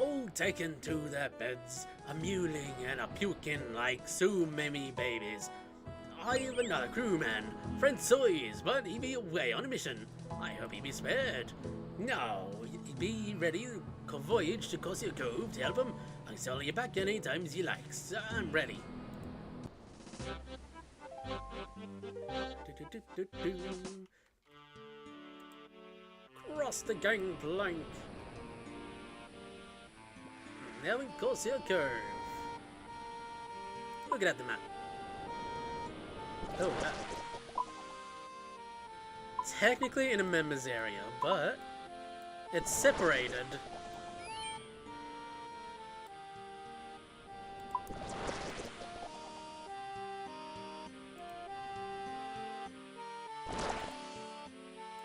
all taken to their beds, a mewling and a puking like so many babies. I have another crewman, friend Soys, but he be away on a mission. I hope he be spared. Now, he be ready to voyage to Corsair Cove to help him. I can sell you back any times you like, so I'm ready. Cross the gangplank. Now in Corsair Cove. Looking at the map. Oh wow. Technically in a members area, but it's separated.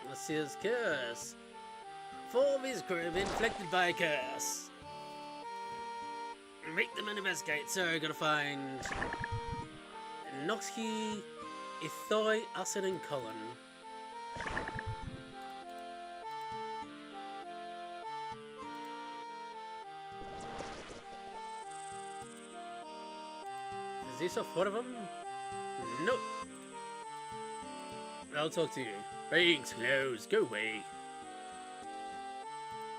Let's see his curse. 4 of his crew have been inflicted by a curse. Make them investigate, so gotta find Noxki, Ithoi, Asin, and Colin. Is this off one of them? Nope. I'll talk to you. Rings closed, go away.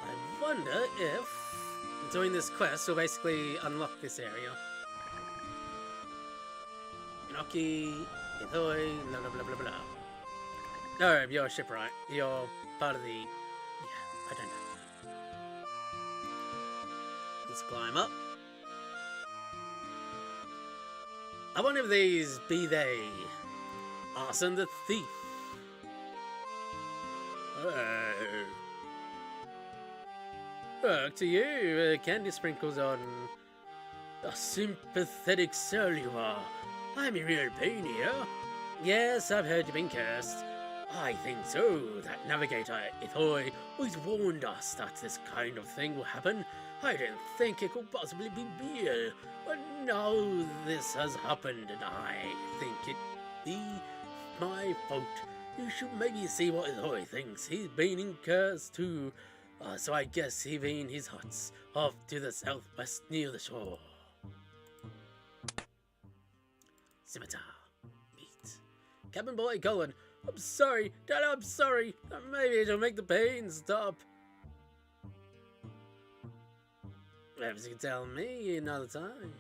I wonder if doing this quest will basically unlock this area. Inoki, Ithoi, blah blah blah blah blah. No, you're a shipwright. You're part of the... yeah, I don't know. Let's climb up. I wonder if these be they. Arson the Thief. To you, candy sprinkles on a sympathetic soul you are. I'm in real pain here. Yes, I've heard you've been cursed. I think so. That navigator, Ithoi, always warned us that this kind of thing will happen. I didn't think it could possibly be real. But now this has happened, and I think it be my fault. You should maybe see what Ithoi thinks. He's been in curse too. So I guess he been his huts off to the southwest near the shore. Scimitar. Meat. Cabin boy Colin. I'm sorry, Dad, I'm sorry. Maybe it'll make the pain stop. Perhaps you can tell me another time.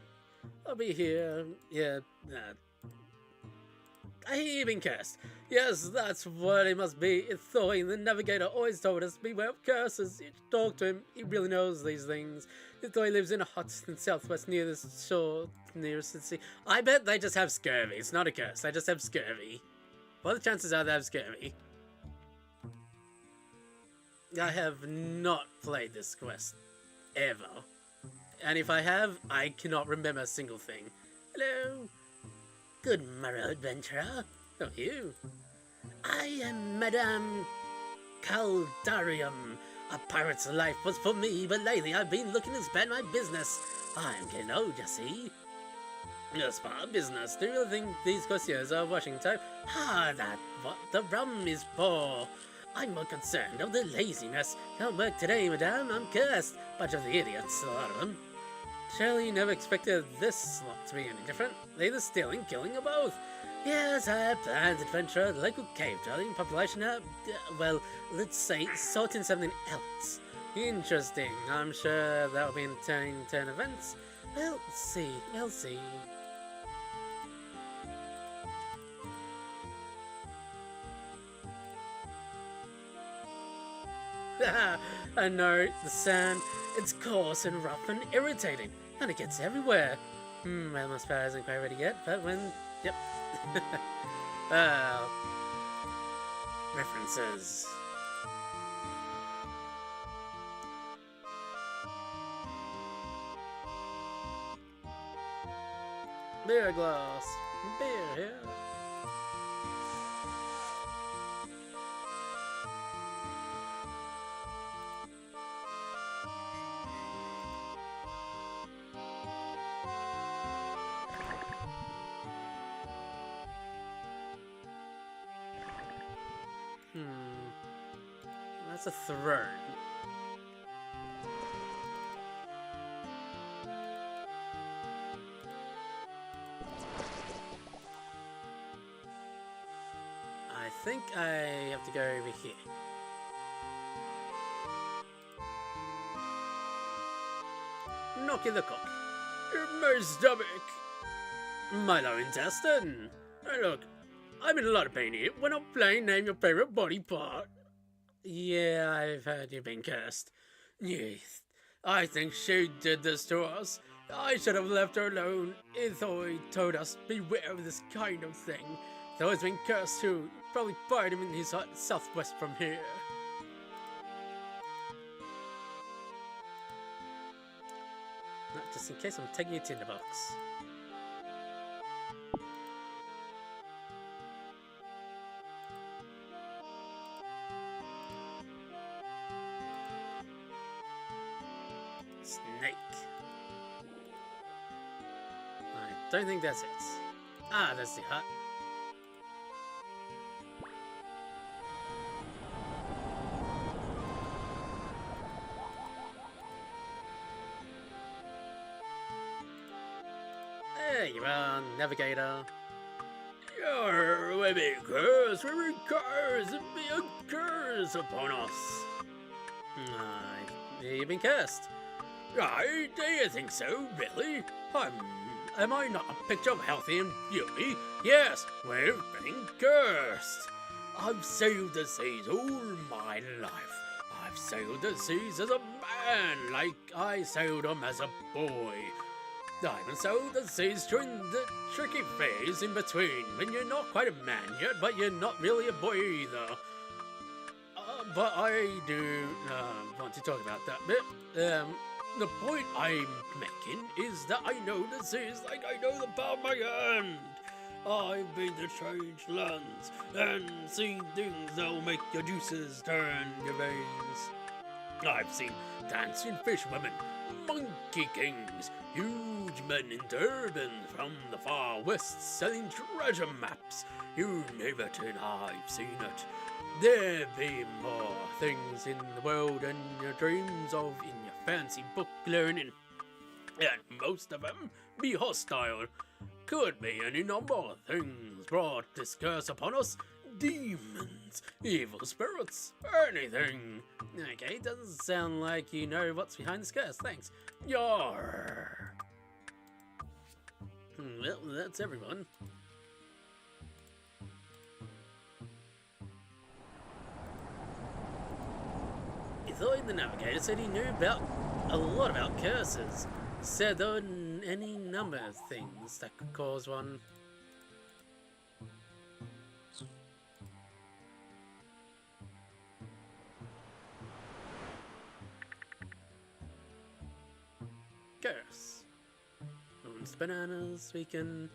I'll be here. Yeah, I hear you've been cursed. Yes, that's what it must be. It's Thor, the navigator always told us, beware of curses. You should talk to him. He really knows these things. Thor lives in a hut in the southwest near the shore, nearest to the sea. I bet they just have scurvy. It's not a curse. They just have scurvy. What are the chances are they have scurvy? I have not played this quest ever. And if I have, I cannot remember a single thing. Hello. Good morrow, adventurer. Who are you? I am Madame Caldarium. A pirate's life was for me, but lately I've been looking to expand my business. I'm getting old, you see. As far as business, do you think these corsairs are washing time? That what the rum is for. I'm more concerned of the laziness. Can't work today, madame. I'm cursed. Bunch of the idiots, a lot of them. Surely you never expected this lot to be any different. They're either stealing, killing, or both. Yes, I have plans, adventurer. The local cave dwelling population well, let's say, sorting something else. Interesting. I'm sure that'll be entertaining turn events. We'll see. We'll see. I know, the sand, it's coarse and rough and irritating, and it gets everywhere. Well, my spell isn't quite ready yet, but when Yep. uh, references. Beer glass. Beer here. That's a throne. I think I have to go over here. Knock in the cock. My stomach. My low intestine. Hey, look, I'm in a lot of pain here. When I'm playing Name Your Favorite Body Part. Yeah, I've heard you've been cursed. Yes, I think she did this to us. I should have left her alone. Ithoi told us beware of this kind of thing. Though he's been cursed too. Probably fired him in his hut southwest from here. Not just in case I'm taking your tinderbox. Snake. I don't think that's it. Ah, that's the hut. There you are, navigator. We're being cursed, we're being cursed, and be a curse upon us. You've been cursed. Do you think so, really? Am I not a picture of healthy and beauty? Yes, we've been cursed. I've sailed the seas all my life. I've sailed the seas as a man, like I sailed them as a boy. I even sailed the seas during the tricky phase in between, when you're not quite a man yet, but you're not really a boy either. But I do want to talk about that bit. The point I'm making is that I know the seas like I know the palm of my hand. I've been to strange lands and seen things that'll make your juices turn your veins. I've seen dancing fish women, monkey kings, huge men in turbans from the far west selling treasure maps. You name it and I've seen it. There be more things in the world than your dreams of in your fancy book learning. And most of them be hostile. Could be any number of things brought this curse upon us. Demons, evil spirits, anything. Okay, doesn't sound like you know what's behind this curse, thanks. Yarr. Well, that's everyone. Ithoi the Navigator said he knew a lot about curses. Said there were any number of things that could cause one. Curse. Moon's bananas, weaken.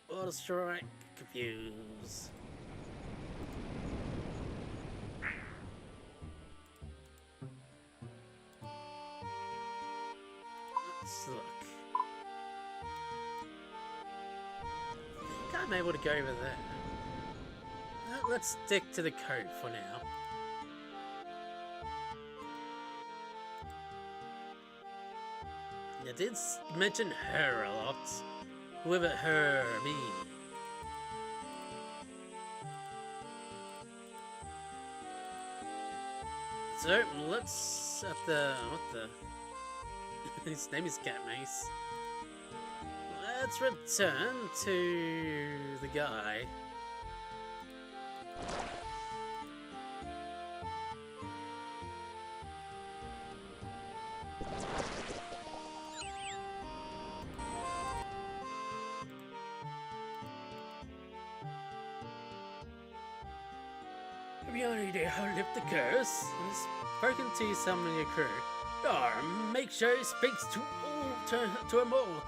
Water strike, confuse. Let's look. I think I'm able to go over there. Let's stick to the code for now. I did mention her a lot. Whoever her, me. So, let's at the... what the... His name is Cat Mace. Let's return to the guy. We only dare lift the curse and spoken to some of your crew. Make sure he speaks to them all.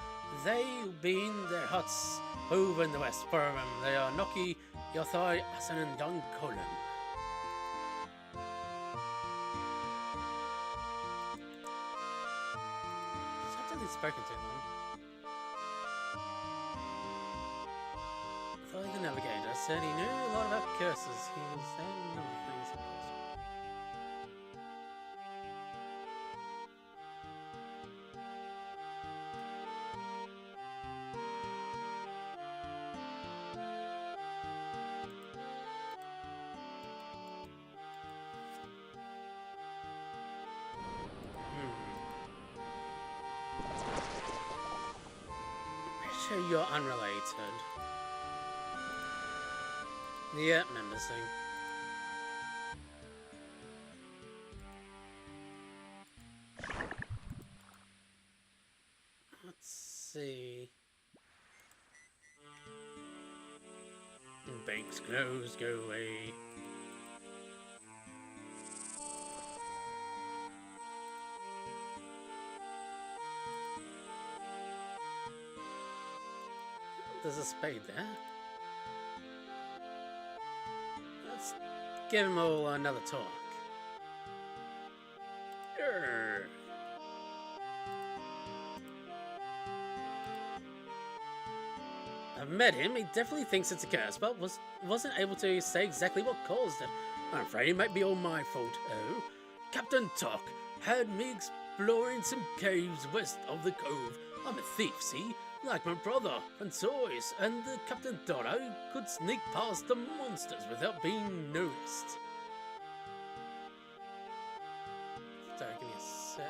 They'll be in their huts over in the west forum. They are Noki, Yothai, Asan, and Don Colin. So I've spoken to them. Though the navigator said he knew a lot about curses. He was saying a number of things, of course. Pretty sure you're unrelated. Yeah, members thing. Let's see. Banks closed, go away. There's a spade there. Let's give them all another talk. Urgh. I've met him. He definitely thinks it's a curse, but wasn't able to say exactly what caused it. I'm afraid it might be all my fault. Oh, Captain Talk had me exploring some caves west of the cove. I'm a thief, see? Like my brother and Toys, and the captain thought I could sneak past the monsters without being noticed. Sorry, give me a sec.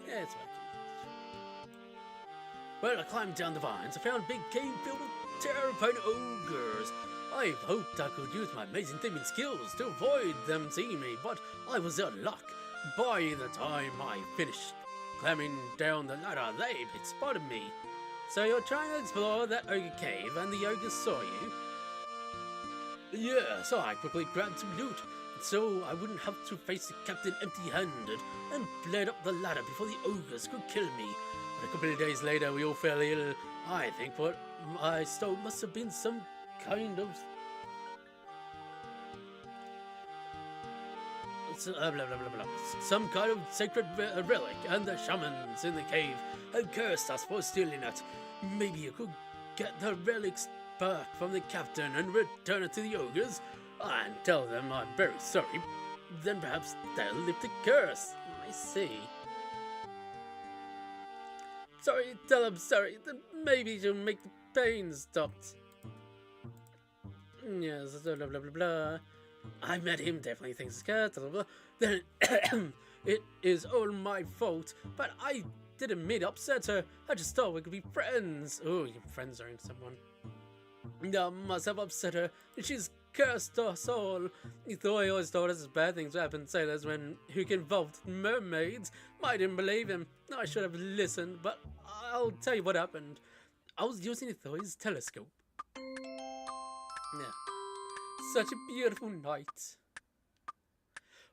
Yeah, it's working. Well, I climbed down the vines. I found a big cave filled with terrifying ogres. I hoped I could use my amazing thieving skills to avoid them seeing me, but I was out of luck. By the time I finished climbing down the ladder, they had spotted me. So you're trying to explore that ogre cave and the ogres saw you? Yeah, so I quickly grabbed some loot, so I wouldn't have to face the captain empty-handed, and fled up the ladder before the ogres could kill me. But a couple of days later, we all fell ill. I think what I stole must have been some kind of... blah, blah, blah, blah. Some kind of sacred relic, and the shamans in the cave had cursed us for stealing it. Maybe you could get the relics back from the captain and return it to the ogres, and tell them I'm very sorry. Then perhaps they'll lift the curse. I see. Sorry, tell them sorry. Then maybe you'll make the pain stop. Yes, blah, blah, blah, blah, blah. I met him, definitely thinks it's cat, then it is all my fault, but I didn't mean to upset her. I just thought we could be friends. Oh, your friends are in someone. I must have upset her. She's cursed us all. I always thought us bad things would happen to sailors who get involved with mermaids. I didn't believe him. I should have listened, but I'll tell you what happened. I was using Thoy's telescope. Yeah. Such a beautiful night.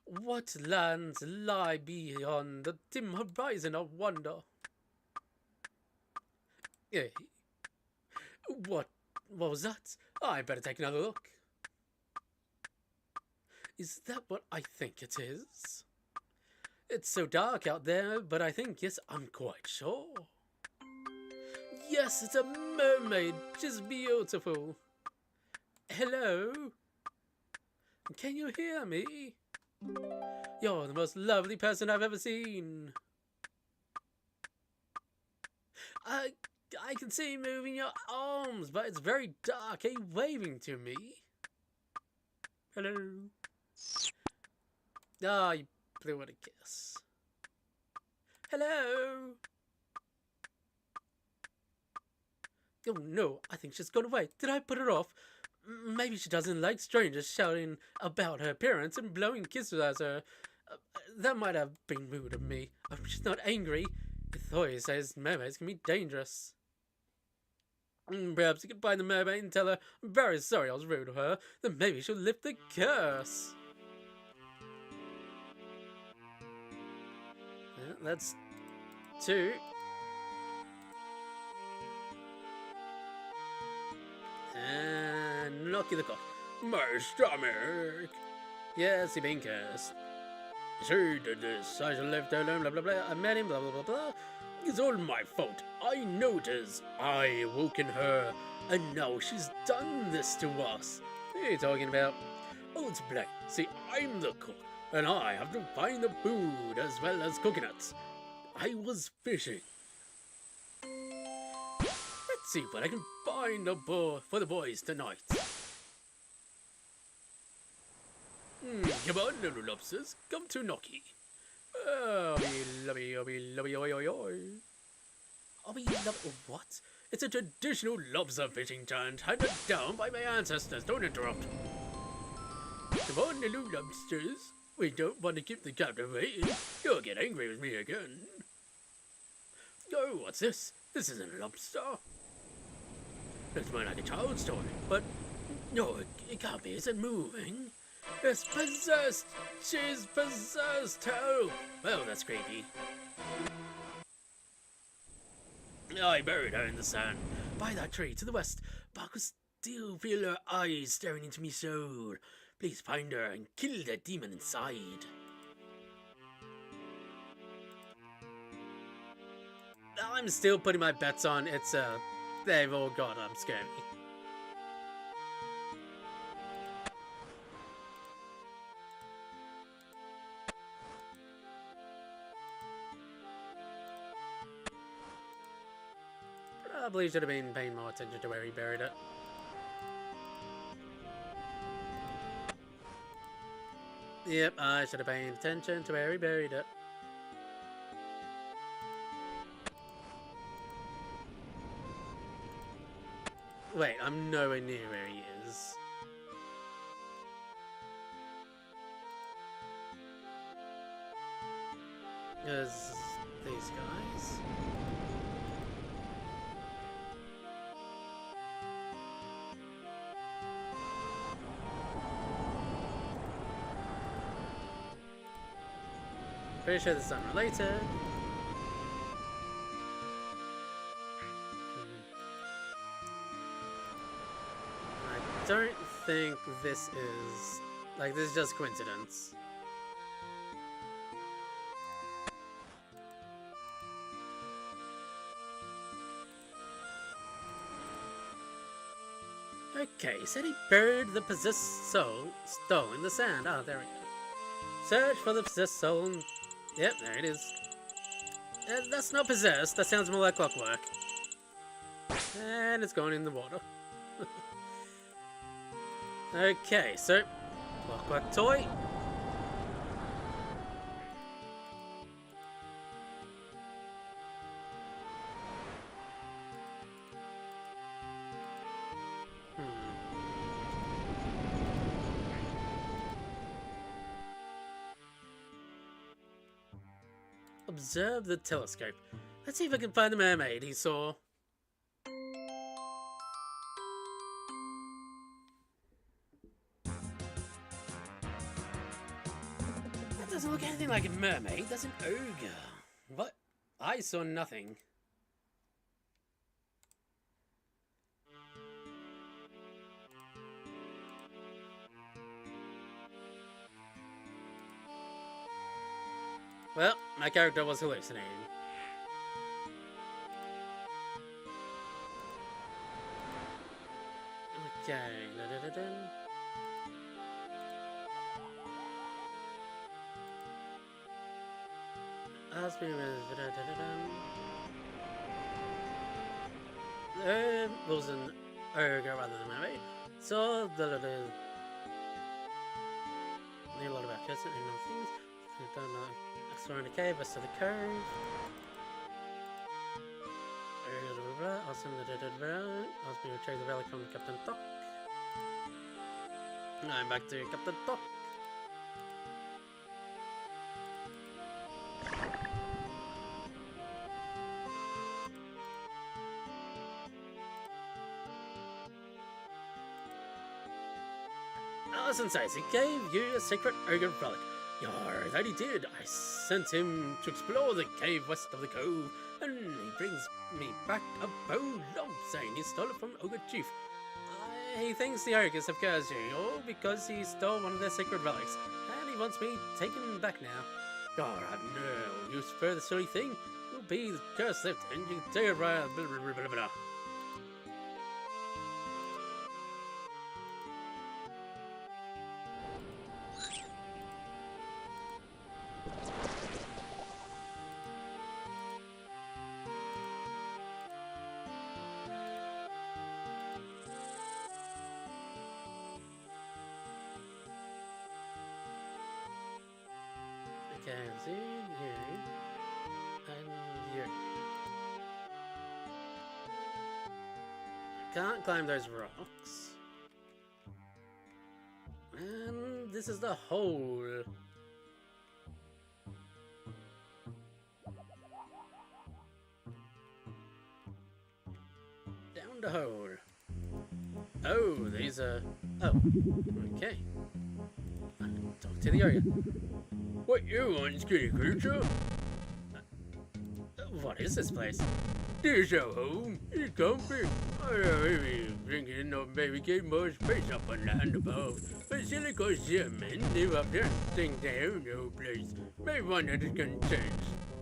What lands lie beyond the dim horizon, I wonder. Hey, what was that? I better take another look. Is that what I think it is? It's so dark out there, but I think, yes, I'm quite sure. Yes, it's a mermaid. She's beautiful. Hello? Can you hear me? You're the most lovely person I've ever seen. I can see you moving your arms, but it's very dark. Are you waving to me? Hello? Ah, you blew it a kiss. Hello? Oh no, I think she's gone away. Did I put her off? Maybe she doesn't like strangers shouting about her appearance and blowing kisses at her. That might have been rude of me. I hope she's not angry. Thoy says mermaids can be dangerous. Perhaps you can find the mermaid and tell her I'm very sorry I was rude to her. Then maybe she'll lift the curse. That's 2. And knock you the cock. My stomach. Yes, he been cursed. She did this. I should left her alone, blah blah blah. I met him, blah blah blah blah. It's all my fault. I noticed. I awoken her, and now she's done this to us. What are you talking about? Oh, it's plain. See, I'm the cook, and I have to find the food as well as coconuts. I was fishing. Let's see what I can find for the boys tonight. Come on, little lobsters, come to Nocky. What? It's a traditional lobster fishing chant handed down by my ancestors. Don't interrupt. Come on, little lobsters. We don't want to keep the captain waiting. You'll get angry with me again. Oh, what's this? This isn't a lobster. It's more like a child's toy, but no, it can't be. Is it moving? It's possessed! She's possessed! Help! Well, that's creepy. I buried her in the sand, by that tree to the west, but I could still feel her eyes staring into me soul. Please find her and kill the demon inside. I'm still putting my bets on it's they've all got scary. Probably should have been paying more attention to where he buried it. Yep, I should have paid attention to where he buried it. Wait, I'm nowhere near where he is. Because these guys. Pretty sure this is unrelated. I don't think this is... like, this is just coincidence. Okay, he said he buried the possessed stone in the sand. Ah, there we go. Search for the possessed soul. Yep, there it is. That's not possessed. That sounds more like clockwork. And it's going in the water. Okay, so clockwork toy. Observe the telescope. Let's see if I can find the mermaid he saw. That doesn't look anything like a mermaid. That's an ogre. What? I saw nothing. Well, my character was hallucinating. Okay, was an ogre rather than a mermaid. So, knew a lot about cursing and other things. Exploring the cave, west of the cove. Awesome, asked me to retrieve the relic from Captain Doc. I'm back to Captain Doc. Arson says he gave you a secret ogre relic. Yar, that he did. I sent him to explore the cave west of the cove, and he brings me back a bow lump saying he stole it from Ogre Chief. He thinks the ogres have cursed you, all because he stole one of their sacred relics, and he wants me taken back now. Yar, I've no use for the silly thing. You'll be the curse left, and you can take it right. Blah, blah, blah, blah. Okay, see you and you. Can't climb those rocks. And this is the hole. Down the hole. Oh, these are... Oh, okay. Talk to the ogre. What you want, skinny creature? What is this place? This your home. It's comfy. I maybe thinking of maybe get more space up on land above. But silly men live up there and think they own no place. Maybe one that is can change.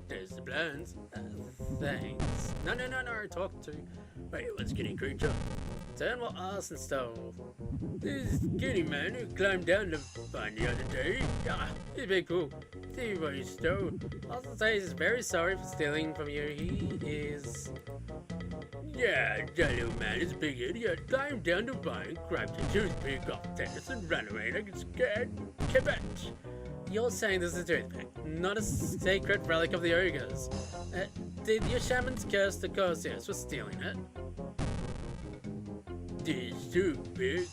There's the plans. Thanks. No, talk to... Wait, what skinny creature? Turn what arson stole. This skinny man who climbed down the vine the other day. Yeah, he's been cool. See what he stole. Also says he's very sorry for stealing from you. He is... Yeah, that little man is a big idiot. Climbed down the vine, grabbed a toothpick off Dennis and ran away like a scared kibet. You're saying this is a toothpick, not a sacred relic of the ogres. Did your shaman's curse the Corsair for stealing it? This toothpick.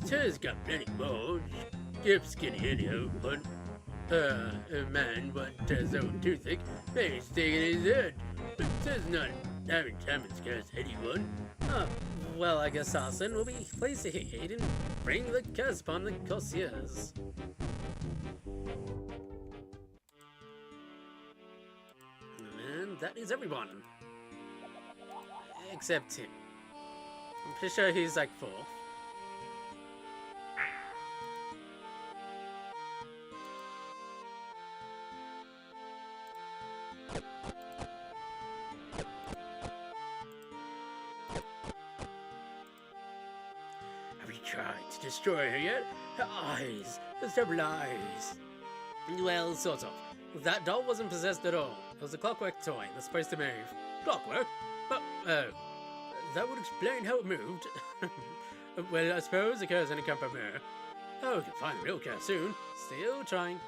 It's got plenty more. If skinny anyhow, but a man wants his own toothpick, maybe stick in his head. But does not having shaman's curse anyone. Oh, well, I guess Arson will be pleased to hear he didn't bring the curse upon the Corsairs. And that is everyone. Except him. I'm pretty sure he's like 4. Have you tried to destroy her yet? Her eyes, the several eyes. Well, sort of. That doll wasn't possessed at all. It was a clockwork toy that's supposed to move. Clockwork? But, that would explain how it moved. Well, I suppose it occurs in a comfort mirror. Oh, we can find the real cat soon. Still trying.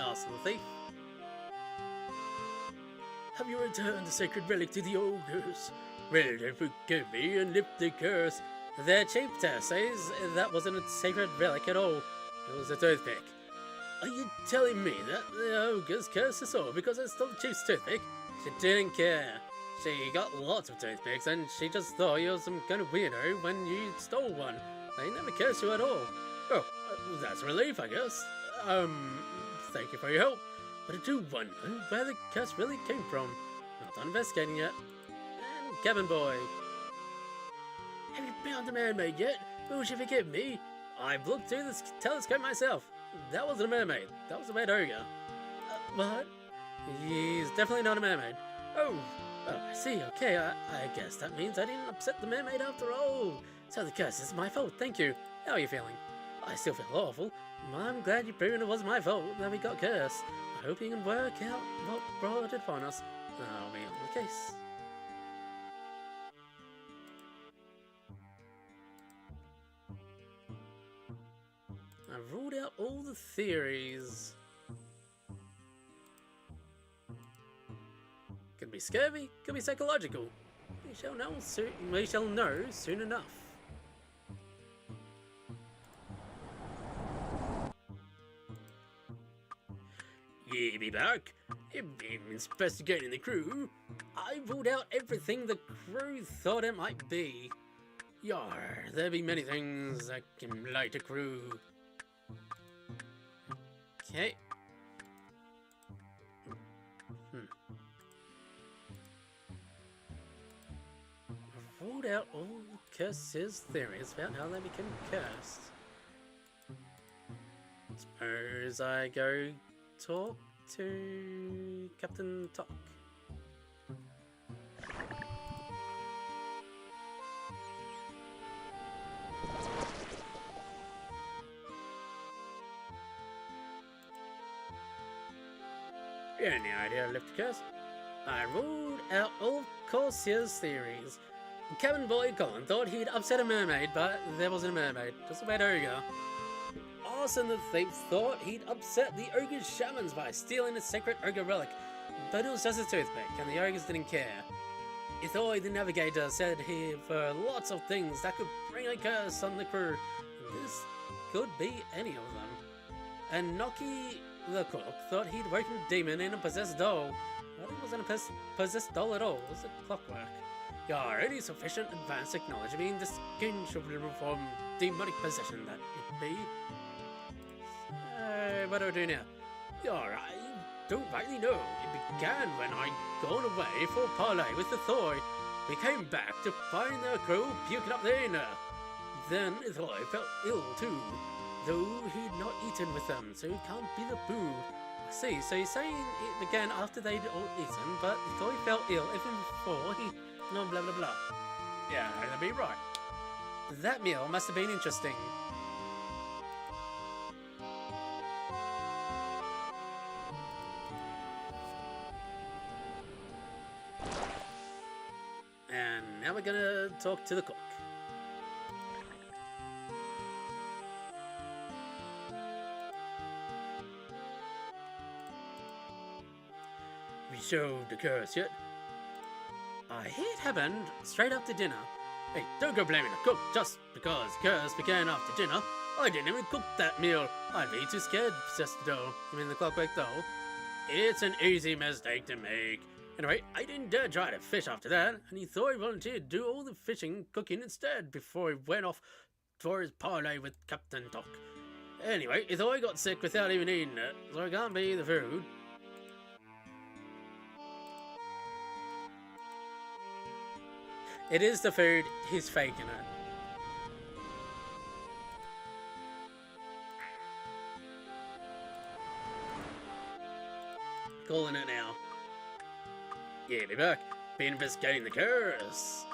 Arsenal thief. Have you returned the sacred relic to the ogres? Well, then forgive me and lift the curse. Their chieftain says that wasn't a sacred relic at all. It was a toothpick. Are you telling me that the ogres cursed us all because I stole the chief's toothpick? She didn't care. She got lots of toothpicks and she just thought you were some kind of weirdo when you stole one. They never cursed you at all. Oh, that's a relief, I guess. Thank you for your help. But I do wonder where the curse really came from. Not done investigating yet. And cabin boy. Have you been on the mermaid yet? Will you forgive me? I've looked through this telescope myself. That wasn't a mermaid. That was a red ogre. What? He's definitely not a mermaid. Oh, I see. Okay, I guess that means I didn't upset the mermaid after all. So the curse is my fault. Thank you. How are you feeling? I still feel awful. I'm glad you've proven it wasn't my fault that we got cursed. I hope you can work out what brought it upon us. I'll be on the case. I've ruled out all the theories. Could be scurvy, could be psychological. We shall know soon enough. Yeah, be back. I've been investigating the crew. I ruled out everything the crew thought it might be. Yar, there be many things that can light a crew. Okay. I've ruled out all curses theories about how they become cursed. Suppose I go talk to Captain Talk. Any idea left to curse? I ruled out all Corsair's theories. Cabin boy Colin thought he'd upset a mermaid, but there wasn't a mermaid, just a wet ogre. Arson the thief thought he'd upset the ogre's shamans by stealing a sacred ogre relic, but it was just a toothpick, and the ogres didn't care. Ithoy the navigator said he were lots of things that could bring a curse on the crew. This could be any of them. And Noki the cook thought he'd woken a demon in a possessed doll, but it wasn't a possessed doll at all, it was a clockwork. You're already sufficient advanced technology being distinguishable from demonic possession that it be. What do I do now? I don't rightly know. It began when I'd gone away for a parley with the Thor. We came back to find the crew puking up their dinner. Then Thor felt ill too, though he'd not eaten with them, so he can't be the food. I see, so you're saying it began after they'd all eaten, but Thor felt ill even before he... no blah blah blah. Yeah, that'd be right. That meal must have been interesting. And now we're gonna talk to the cook. We showed the curse yet? I hear it happened straight after dinner. Hey, don't go blaming the cook just because the curse began after dinner. I didn't even cook that meal. I'd be too scared to possess the dough. You mean the clockwork dough? It's an easy mistake to make. Anyway, I didn't dare try to fish after that, and he thought he volunteered to do all the fishing cooking instead before he went off for his parley with Captain Doc. Anyway, he thought he got sick without even eating it, so it can't be the food. It is the food, he's faking it. Calling it now. Yeah, be back. Been investigating the curse.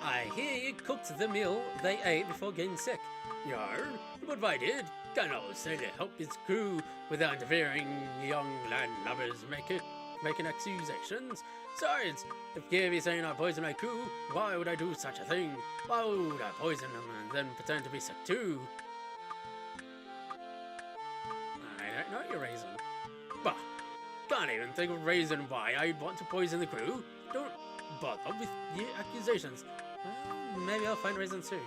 I hear you cooked the meal they ate before getting sick. Yar, what if I did? Can't always say to help his crew without interfering young landlubbers making accusations. Besides, if Gary's saying I poisoned my crew, why would I do such a thing? Why would I poison them and then pretend to be sick too? I don't know your reason. Bah, can't even think of a reason why I'd want to poison the crew. Don't bother with your accusations. Well, maybe I'll find a reason soon.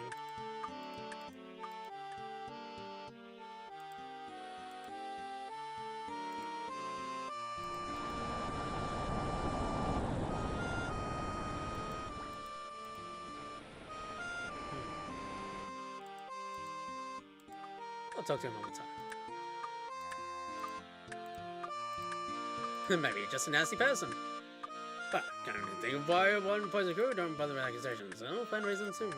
I'll talk to him all the time. Maybe you're just a nasty person. But can't even think of why one poison crew. Don't bother with accusations. I'll find a reason soon.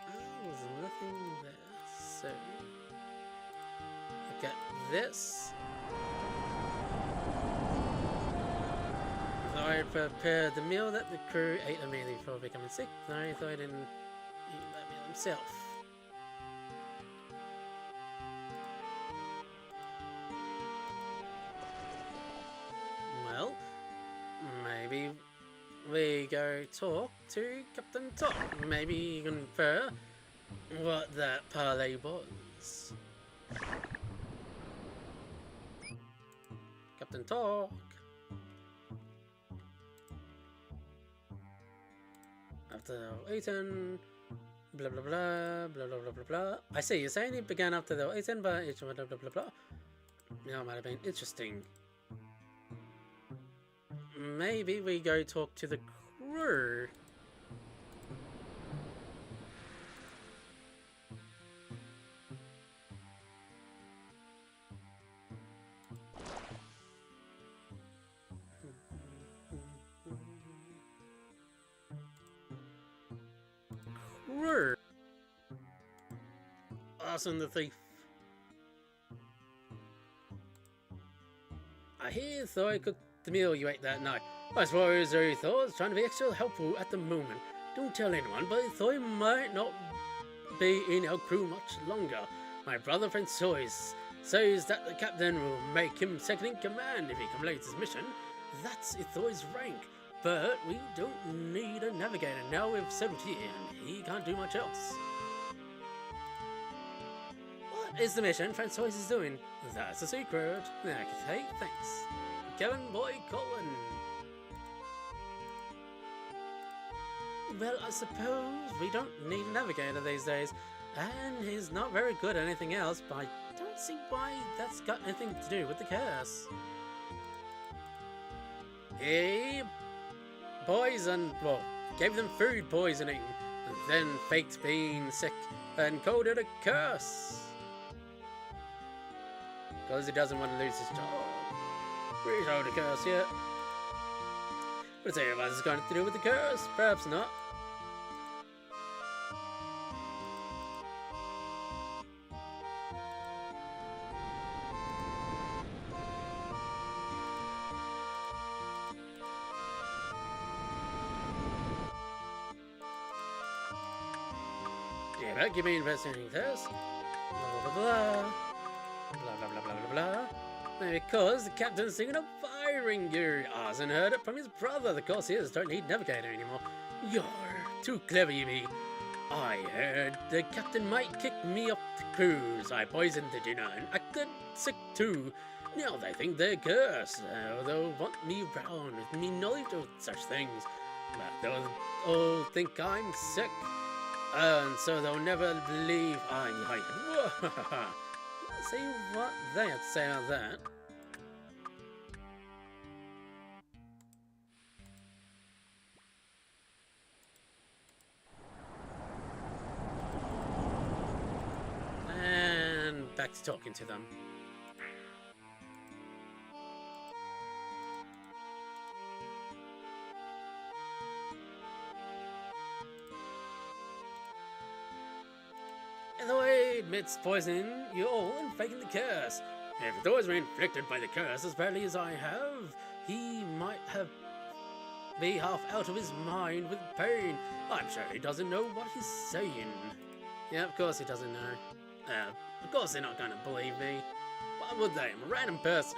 Oh, there's nothing there. So look at this. I prepared the meal that the crew ate immediately before becoming sick. I thought I didn't eat that meal himself. Well, maybe we go talk to Captain Top. Maybe you can infer what that parley was. Captain Talk. after they were eaten. Blah blah blah blah blah blah blah blah. I see. You're saying it began after they were eaten, but each blah blah blah blah. That might have been interesting. Maybe we go talk to the crew. Crew. Arson the thief. I hear Thor cooked the meal you ate that night. I suppose Thor's trying to be extra helpful at the moment. Don't tell anyone, but Thor might not be in our crew much longer. My brother Francois says that the captain will make him second in command if he completes his mission. That's Thor's rank. But we don't need a navigator now we've settled here, and he can't do much else. What is the mission Francois is doing? That's a secret. Okay, thanks. Kevin Boy Colin. Well, I suppose we don't need a navigator these days, and he's not very good at anything else, but I don't see why that's got anything to do with the curse. He poisoned, well, gave them food poisoning, and then faked being sick and called it a curse. Because he doesn't want to lose his job. Pretty sure the curse yet. But say if it's got to do with the curse, perhaps not. Yeah, but give me investigating this. Blah blah blah. Blah blah blah blah blah blah. Because the captain's thinking of firing you. Arson heard it from his brother. The Corsairs don't need navigator anymore. You're too clever, you be. I heard the captain might kick me off the cruise. I poisoned the dinner and acted sick too. Now they think they're cursed. They'll want me around with me knowledge of such things. But they'll all think I'm sick. And so they'll never believe I'm hiding. See what they have to say about that. And back to talking to them. Eloy admits poisoning you all and faking the curse. If Thor's been inflicted by the curse as badly as I have, he might have be half out of his mind with pain. I'm sure he doesn't know what he's saying. Yeah, of course he doesn't know. Of course they're not going to believe me. Why would they? I'm a random person.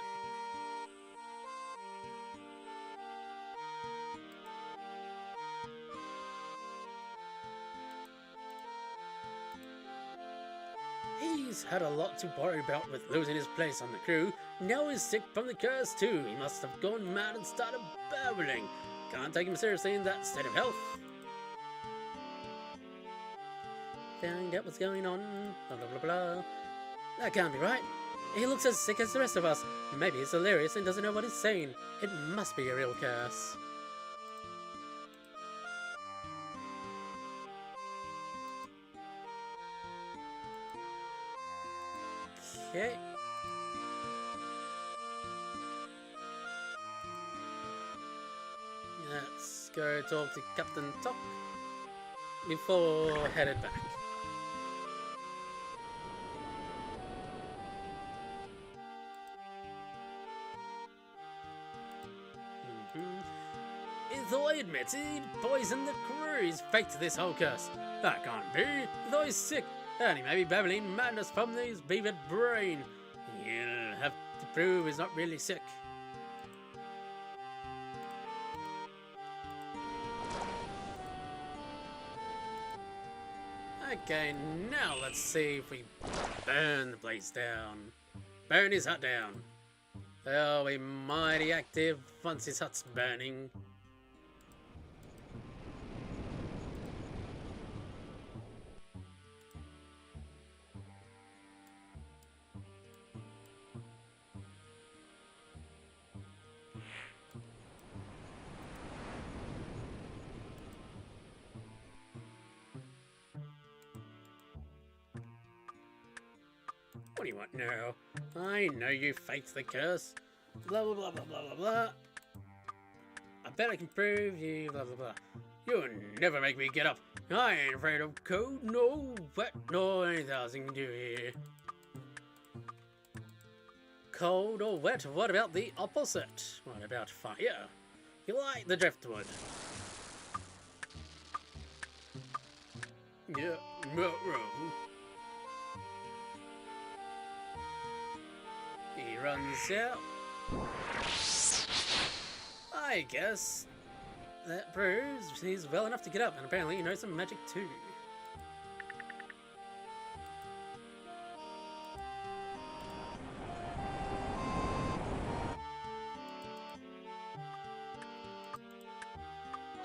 He's had a lot to worry about with losing his place on the crew. Now he's sick from the curse too. He must have gone mad and started babbling. Can't take him seriously in that state of health. Find out what's going on. Blah blah blah blah. That can't be right. He looks as sick as the rest of us. Maybe he's delirious and doesn't know what he's saying. It must be a real curse. Okay. Let's go talk to Captain Top before headed back. Though I admit he poisoned the crew, he's faked this whole curse. That can't be. Though he's sick, and he may be babbling madness from his beavered brain. He'll have to prove he's not really sick. Okay, now let's see if we burn the place down. Burn his hut down. They'll be mighty active once his hut's burning. What do you want now? I know you faked the curse. Blah blah blah blah blah blah blah. I bet I can prove you blah blah blah. You'll never make me get up. I ain't afraid of cold, no wet, nor anything else you can do here. Cold or wet? What about the opposite? What about fire? You like the driftwood? Yeah, he runs out. I guess that proves he's well enough to get up, and apparently he knows some magic too.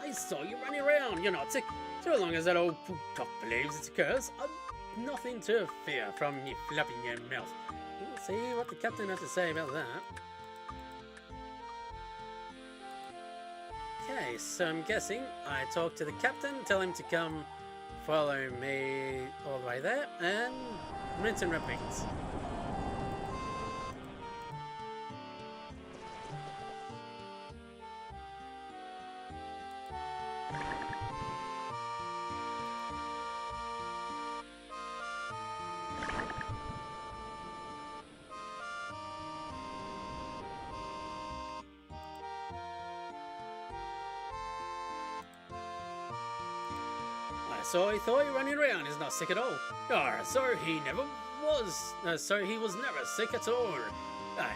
I saw you running around. You're not sick. So long as that old cock believes it's a curse, I've nothing to fear from you flapping your mouth. We'll see what the captain has to say about that. Okay, so I'm guessing I talk to the captain, tell him to come follow me all the way there, and rinse and repeat. So he thought you running around is not sick at all. So he never was. So he was never sick at all.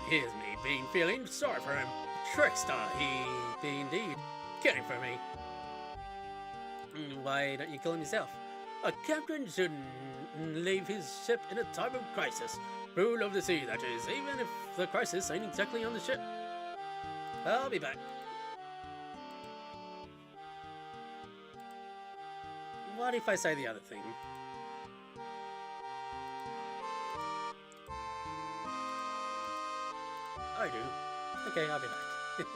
Here's me being feeling sorry for him. Trickster he be indeed. Get him for me. Why don't you kill him yourself? A captain shouldn't leave his ship in a time of crisis. Rule of the sea, that is, even if the crisis ain't exactly on the ship. I'll be back. What if I say the other thing? I do. Okay, I'll be back.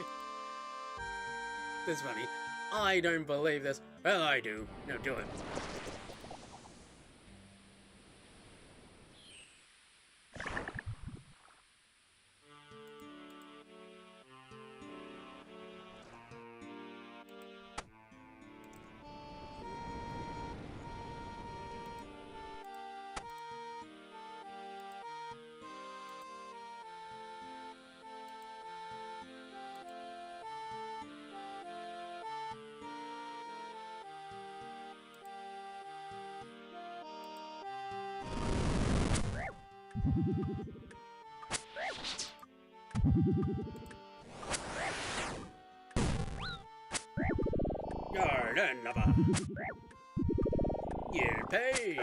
This is funny. I don't believe this. Well, I do. No, do it. Garden lover. You'll pay.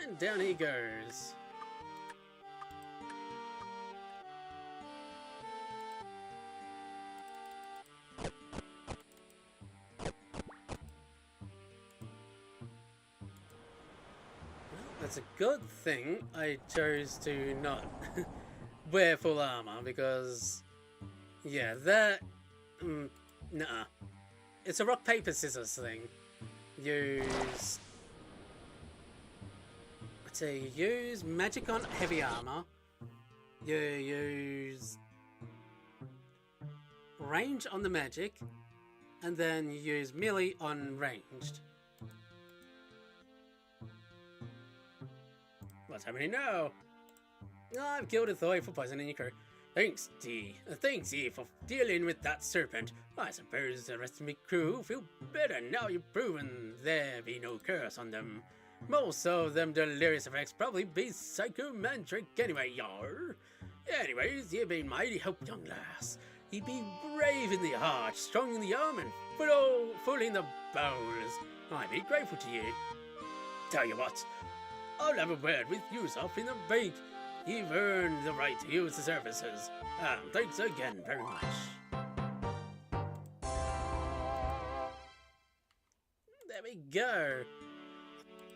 And down he goes. That's a good thing I chose to not wear full armor, because yeah, that nah. It's a rock paper scissors thing. Use, let's say, use magic on heavy armor, you use range on the magic, and then you use melee on ranged. What's happening now? I've killed a Thoi for poisoning your crew. Thanks, D. Thanks, E, for dealing with that serpent. I suppose the rest of my crew feel better now you've proven there be no curse on them. Most of them delirious effects probably be psychomantric anyway, yar. Anyways, you've been mighty help, young lass. Ye be brave in the heart, strong in the arm, and full in the bowels. I be grateful to you. Tell you what, I'll have a word with Yusuf in the bank. You've earned the right to use the services. Thanks again very much. There we go.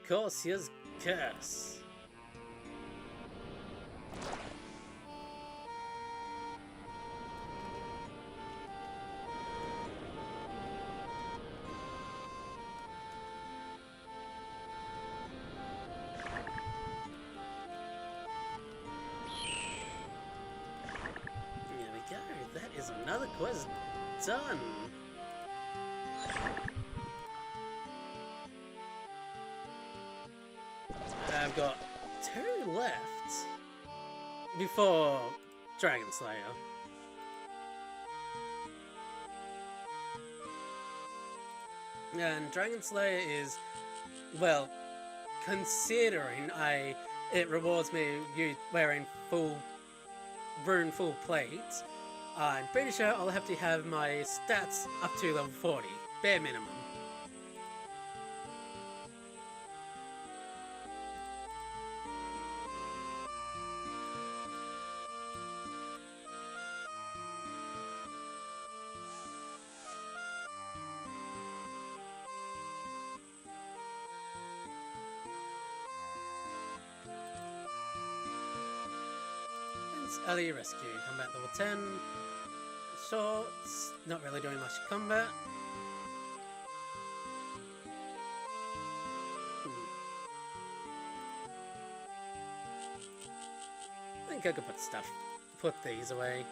Corsia's Curse. That is another quest done. I've got 2 left before Dragon Slayer. And Dragon Slayer is, well, considering it rewards me you wearing full plate, I'm pretty sure I'll have to have my stats up to level 40, bare minimum. Early rescue, combat level 10. Shorts, not really doing much combat. I think I could put these away.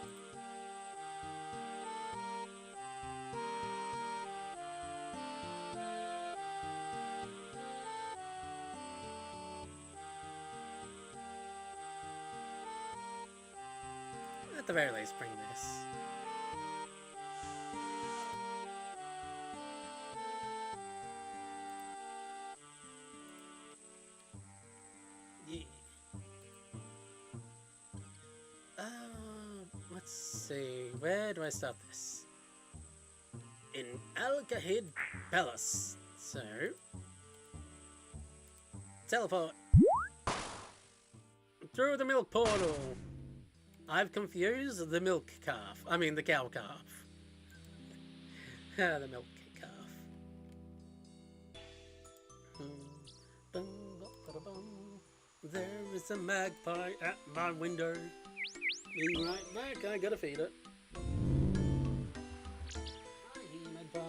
At the very least, bring this. Yeah. Let's see. Where do I start this? In Al-Kahid Palace. So, teleport through the milk portal. I've confused the milk calf. I mean the cow calf. The milk calf. There is a magpie at my window. Be right back, I gotta feed it. Hi, magpie.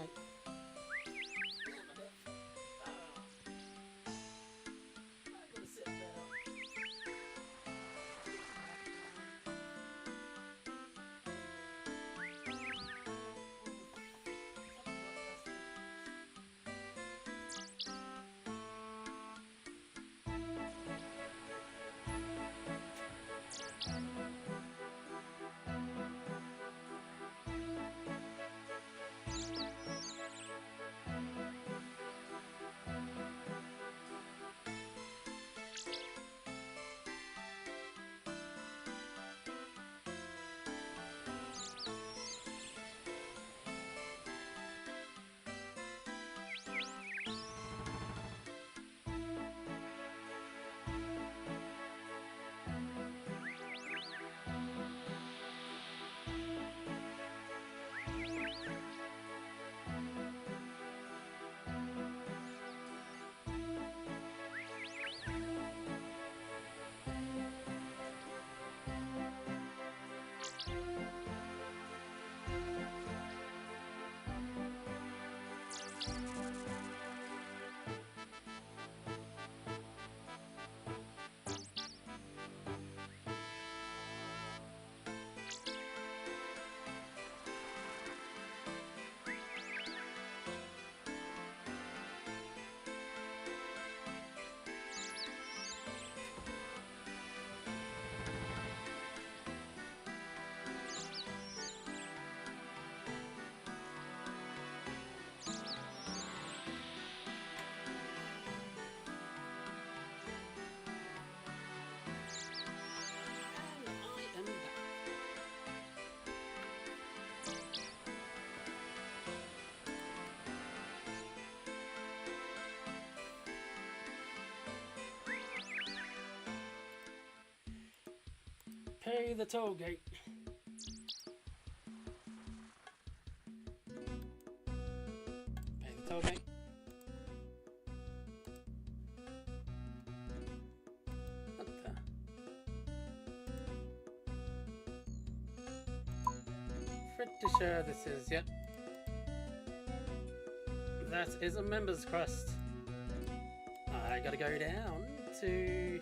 Pay the toll gate. Pay the toll gate. What the? Pretty sure this is, yep. That is a member's crust. I gotta go down to...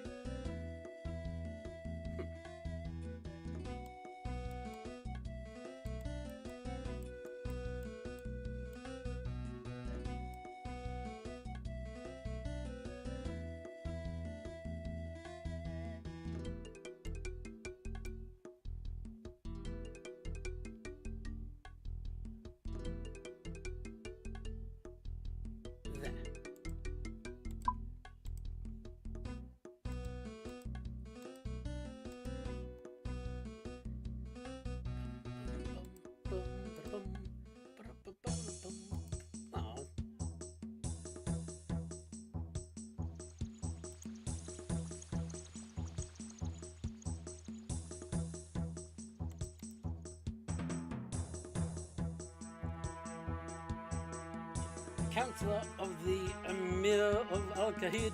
Counselor of the Emir of Al-Kahid.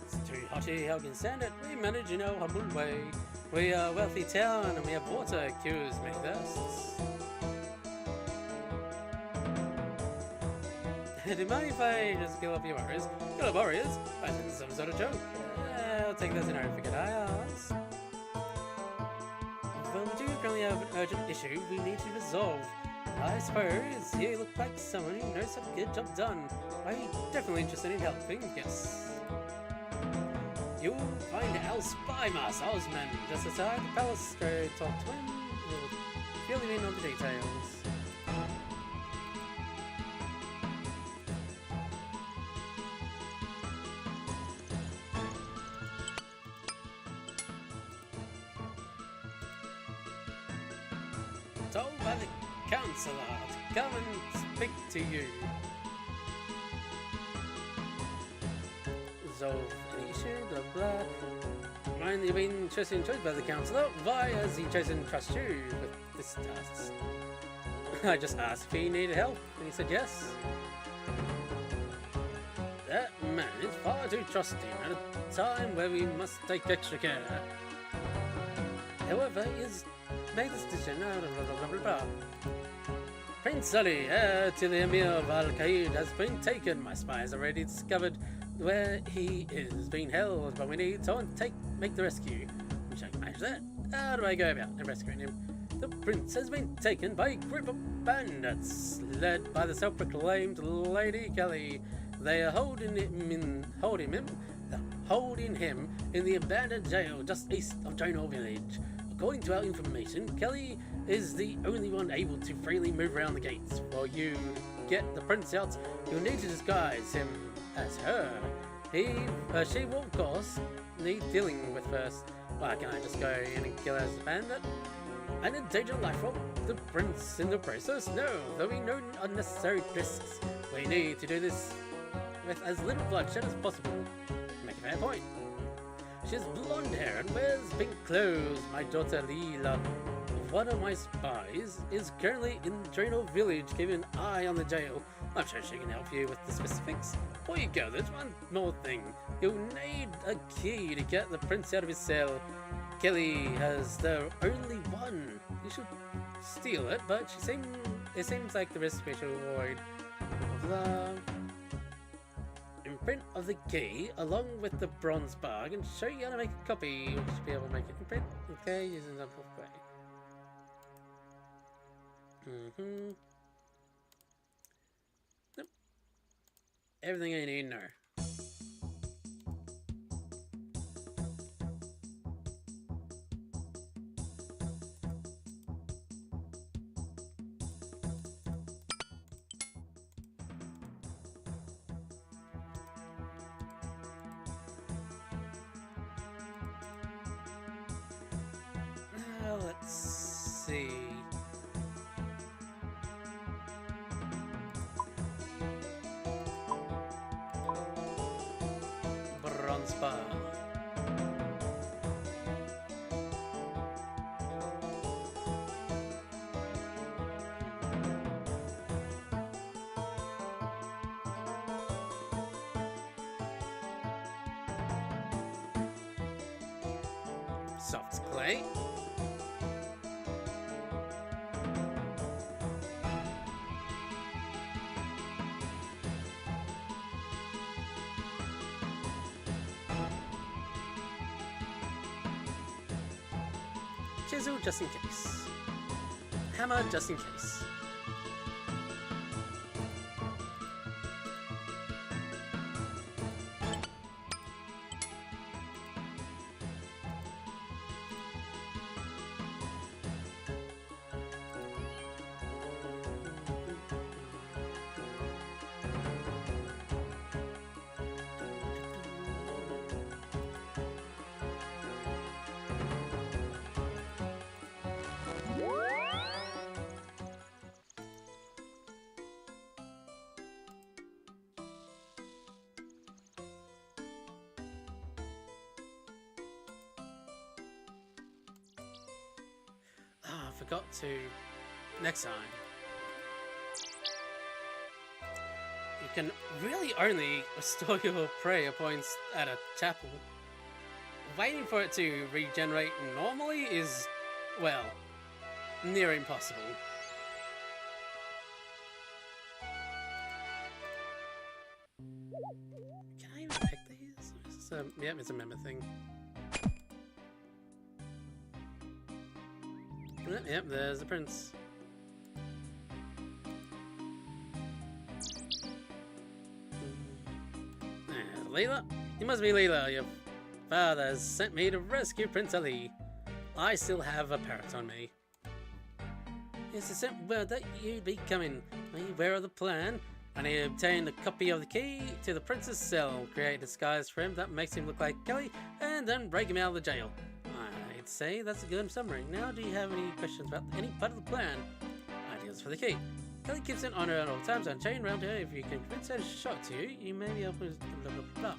It's too hotty, how can stand it? We manage in our humble way. We are a wealthy town and we have water cures many thirsts. Do you mind if I just kill off your warriors? Kill off warriors? I think it's some sort of joke. I'll take that as an arrogant I ask. Well, we do currently have an urgent issue we need to resolve. I suppose you look like someone who knows how to get a job done. Are you definitely interested in helping? Yes. You'll find our spy master Osman just outside the palace. Go talk to him. We'll fill you in on the details. Told by the counselor to come and speak to you. Resolve any issue, blah blah. Mind you've been chosen by the counselor. Why has he chosen to trust you with this task? I just asked if he needed help, and he said yes. That man is far too trusting at a time where we must take extra care. However, he has made this decision. Prince Ali, heir to the Emir of Al-Qaid, has been taken. My spies already discovered where he is being held, but we need someone to make the rescue. Wish I could manage that. How do I go about rescuing him? The prince has been taken by a group of bandits, led by the self-proclaimed Lady Kelly. They are holding him in the abandoned jail just east of Jonor village. According to our information, Kelly is the only one able to freely move around the gates. While you get the prince out, you'll need to disguise him as her. She will, of course, need dealing with first. Why can't I just go in and kill her as a bandit? And endanger life of the prince in the process? No, there'll be no unnecessary risks. We need to do this with as little bloodshed as possible. Make a fair point. She has blonde hair and wears pink clothes. My daughter Leela, one of my spies, is currently in Jonor village keeping an eye on the jail. I'm sure she can help you with the specifics. Before you go, there's one more thing. You'll need a key to get the prince out of his cell. Kelly has the only one. You should steal it, but it seems like the risk we should avoid. Blah. Imprint of the key along with the bronze bar and show you how to make a copy. You should be able to make it imprint. Okay, using that way. Nope. Everything I need now. Let's see. Bronze bar. soft clay. Chisel just in case. Hammer just in case. Oh, I forgot to... Next time. You can really only restore your prayer points at a chapel. Waiting for it to regenerate normally is, well, near impossible. Can I even pick these? Yep, it's a member thing. Yep, there's the prince. Leela? You must be Leela. Your father has sent me to rescue Prince Ali. I still have a parrot on me. Yes, he sent word that you'd be coming. Are you aware of the plan? I need to obtain a copy of the key to the prince's cell, create a disguise for him that makes him look like Kelly, and then break him out of the jail. I'd say that's a good summary. Now, do you have any questions about any part of the plan? Ideas for the key. Kelly keeps it on her at all times and chain around her. If you can convince her to show it to you, you may be able to blah blah blah.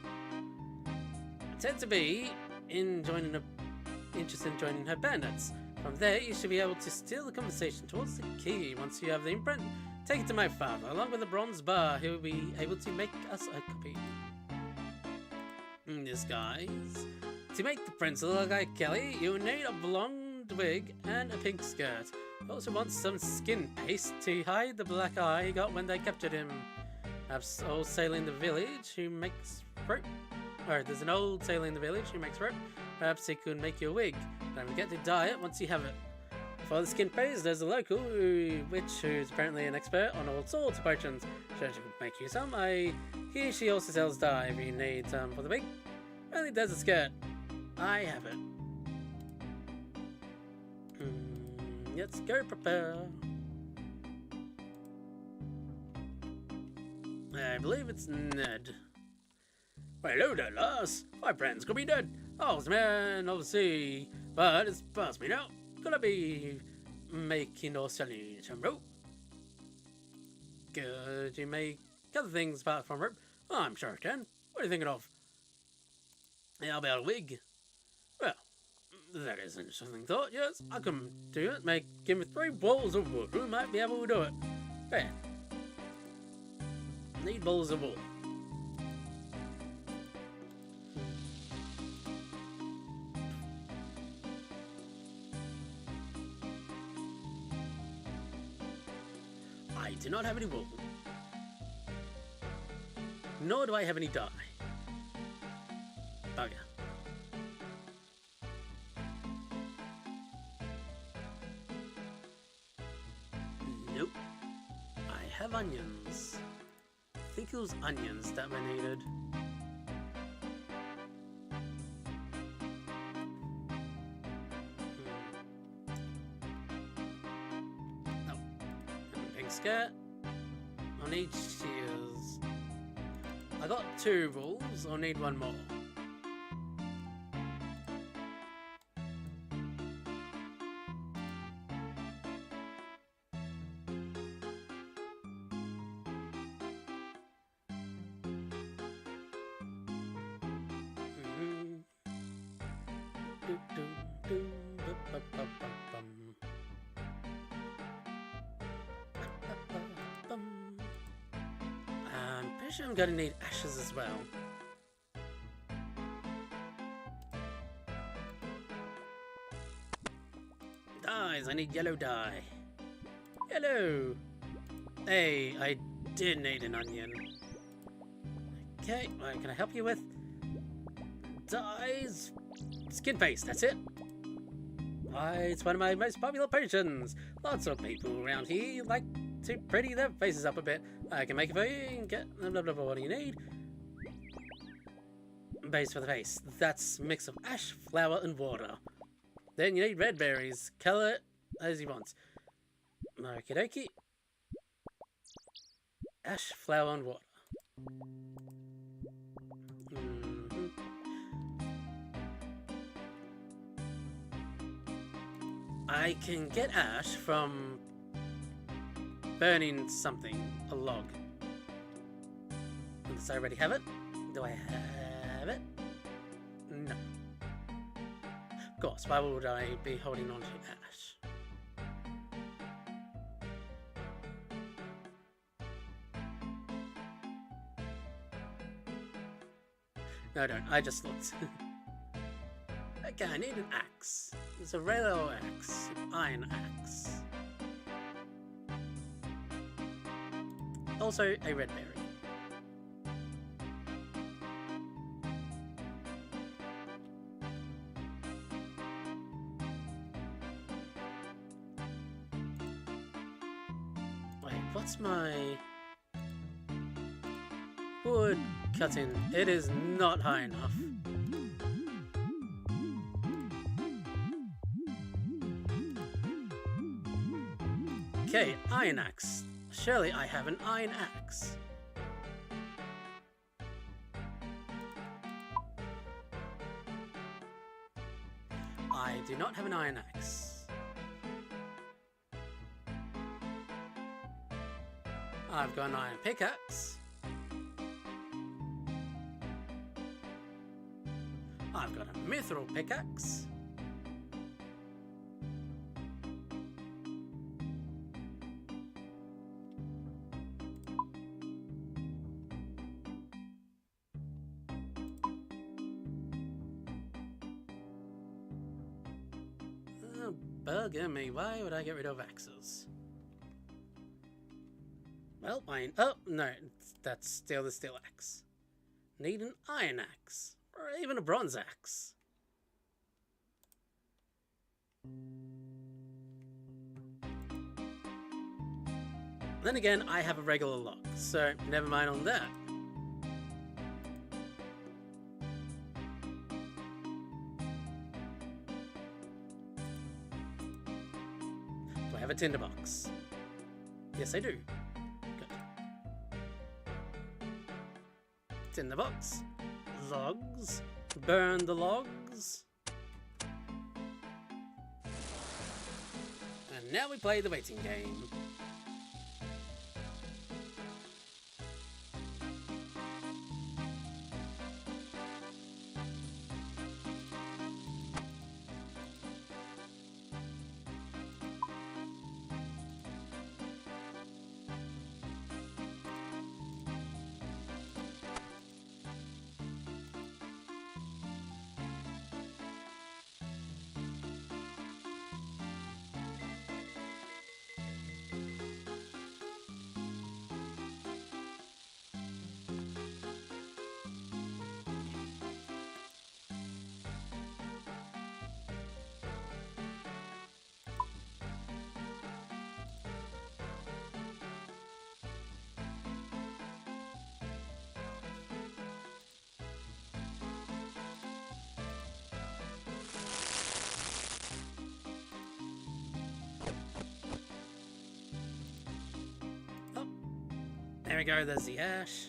Pretend to be interested in joining her bandits. From there, you should be able to steer the conversation towards the key. Once you have the imprint, take it to my father, along with a bronze bar. He will be able to make us a copy. In disguise. To make the prince look like Kelly, you will need a blonde wig and a pink skirt. You also want some skin paste to hide the black eye he got when they captured him. Perhaps an old sailor in the village who makes rope. Or there's an old sailor in the village who makes rope. Perhaps he could make you a wig. Don't forget to dye it once you have it. For the skin paste, there's a local witch who's apparently an expert on all sorts of potions. Sure, she can make you some. She also sells dye if you need some for the wig. Only there's a skirt. I have it. Let's go prepare. I believe it's Ned. Well, hello there, lass. My friends could be Ned. I was the man of the sea, but it's past me now. Could I be making or selling some rope? Could you make other things apart from rope? Oh, I'm sure I can. What are you thinking of? How about a wig? Well, that is an interesting thought, yes. I can do it. Give me 3 balls of wood. We might be able to do it. There. Need balls of wood. I do not have any wool. Nor do I have any dye. Bugger. Nope. I have onions. I think it was onions that were needed. Oh. Pink skirt. I need shears. I got 2 balls. I'll need 1 more. I'm pretty sure I'm gonna need ashes as well. Dyes. I need yellow dye. Yellow. Hey, I did need an onion. Okay, what can I help you with? Dyes. Skin paste, that's it. It's one of my most popular potions. Lots of people around here like to pretty their faces up a bit. I can make it for you and get blah blah blah. What do you need? Base for the face. That's a mix of ash, flour, and water. Then you need red berries. Color it as you want. Okie dokie. Ash, flour, and water. I can get ash from burning something, a log. Unless I already have it. Do I have it? No. Of course, why would I be holding on to ash? No, I don't. I just looked. Okay, I need an axe. It's a railroad axe. An iron axe. Also, a red berry. Wait, what's my wood cutting? It is not high enough. Okay, iron axe. Surely I have an iron axe. I do not have an iron axe. I've got an iron pickaxe. I've got a mithril pickaxe. Bugger me, why would I get rid of axes? Well, mine. Oh, no, that's still the steel axe. Need an iron axe, or even a bronze axe. Then again, I have a regular log, so never mind on that. Do I have a tinderbox? Yes, I do. Good. Tinderbox. Logs. Burn the logs. And now we play the waiting game. There we go, there's the ash.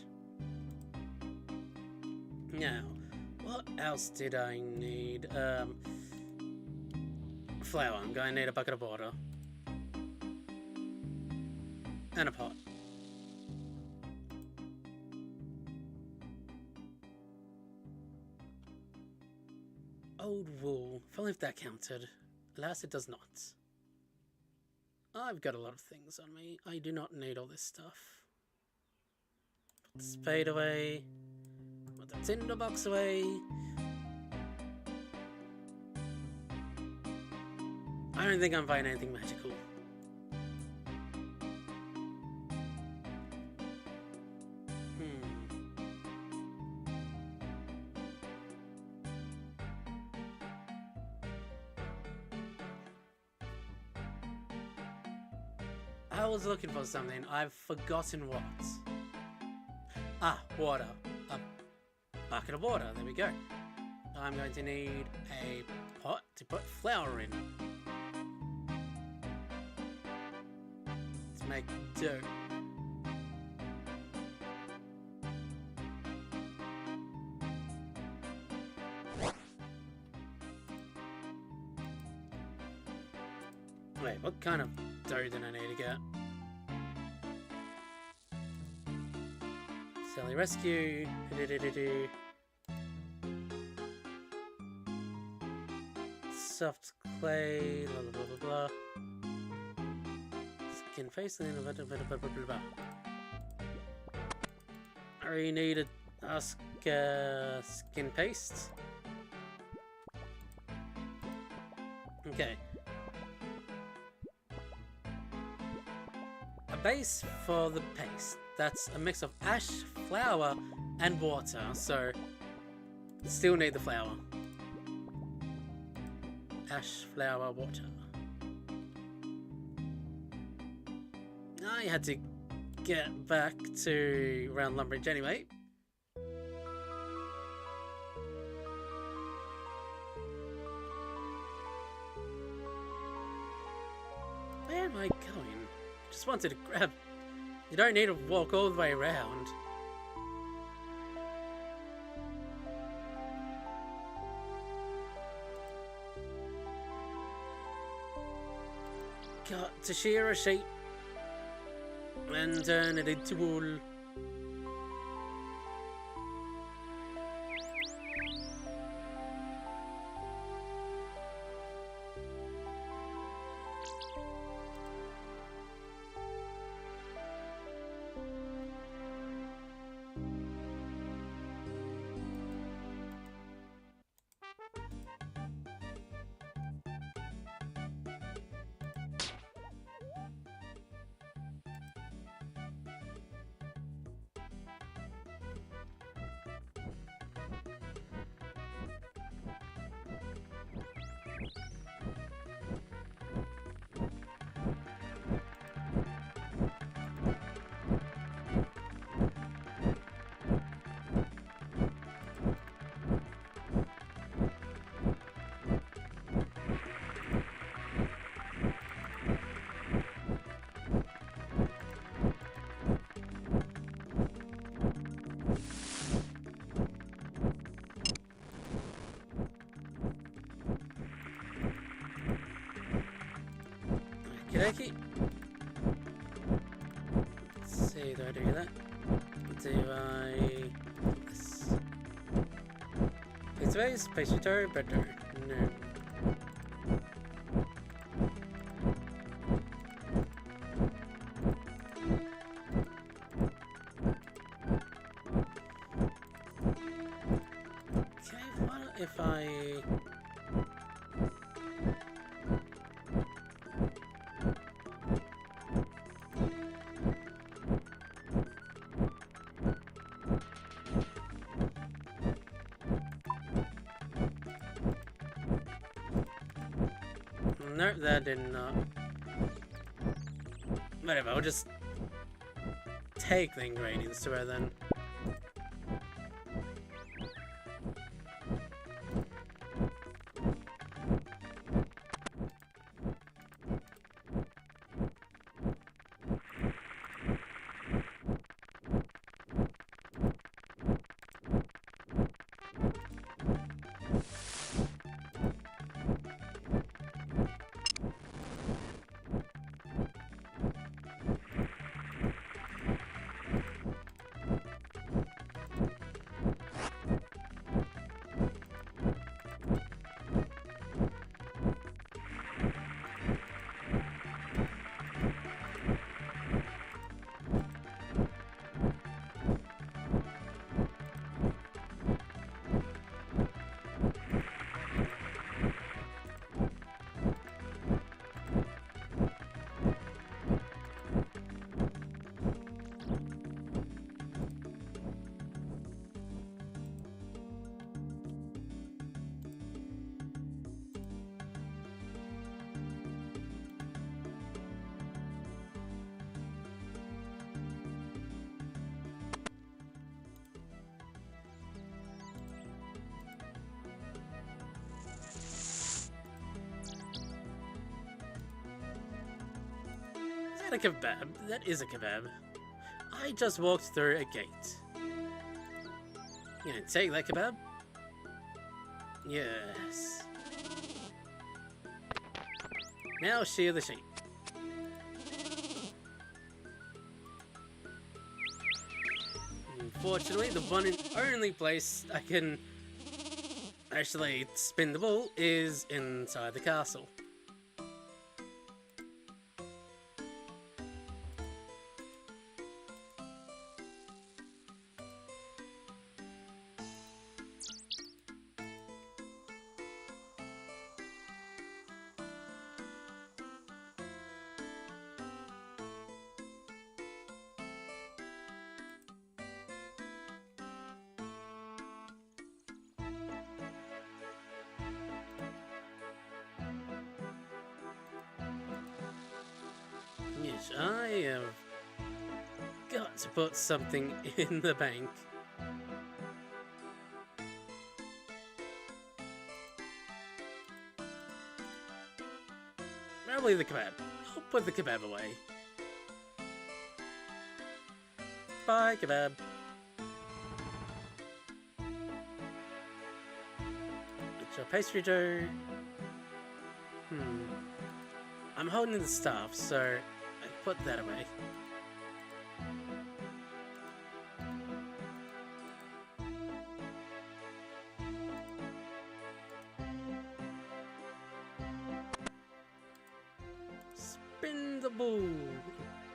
Now, what else did I need? Flour. I'm going to need a bucket of water. And a pot. Old wool. If only if that counted. Alas, it does not. I've got a lot of things on me. I do not need all this stuff. Put the spade away. Put the tinderbox away. I don't think I'm finding anything magical. I was looking for something. I've forgotten what. Ah, water. A bucket of water. There we go. I'm going to need a pot to put flour in. Let's make dough. Wait, what kind of dough did I need to get? Sally Rescue. Soft clay. Blah blah blah blah blah. Skin face. Blah blah blah blah blah blah. I really need a skin paste. Okay. A base for the paste. That's a mix of ash, flour, and water, so still need the flour. Ash, flour, water. I had to get back to Round Lumbridge anyway. Where am I going? Just wanted to grab. You don't need to walk all the way around. Got to shear a sheep and turn it into wool. Okey-dokey. Let's see, do I do that? Do I... Yes. Pizza base, pastry dough, bread dough. No. Okay, what if I... Nope, that did not. Whatever, I'll just take the ingredients to her then. a kebab? That is a kebab. I just walked through a gate. You gonna take that kebab? Yes. Now shear the sheep. Unfortunately, the one and only place I can actually spin the ball is inside the castle. Yes, I have got to put something in the bank. Probably the kebab. I'll put the kebab away. Bye, kebab. It's your pastry dough. I'm holding the staff, so I put that away. Spin the ball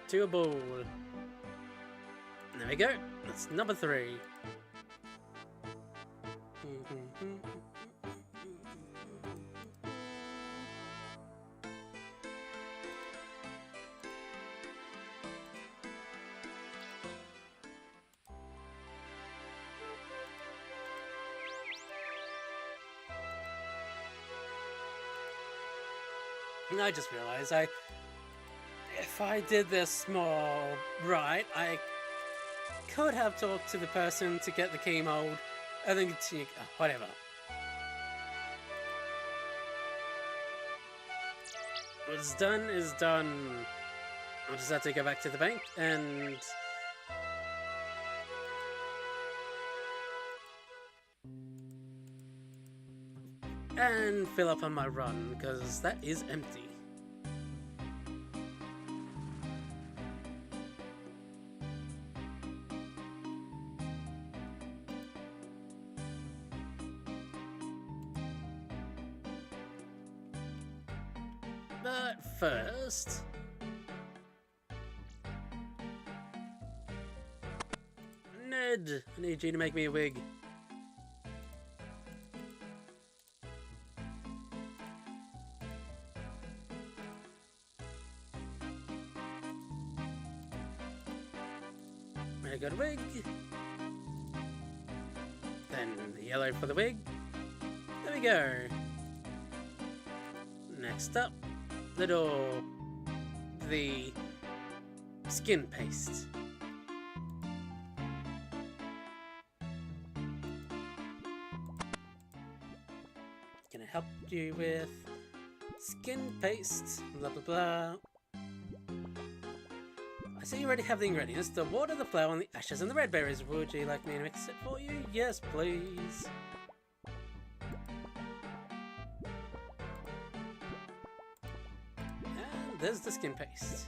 to a ball. There we go. That's number 3. I just realized if I did this more right, I could have talked to the person to get the key mold and then continue. Whatever. What's done is done. I'll just have to go back to the bank and fill up on my run, because that is empty. But first, Ned, I need you to make me a wig. I got a wig. Then the yellow for the wig. There we go. Next up, the skin paste. Gonna help you with skin paste, blah blah blah. I see you already have the ingredients: the water, the flour, and the ashes, and the red berries. Would you like me to mix it for you? Yes, please. And there's the skin paste.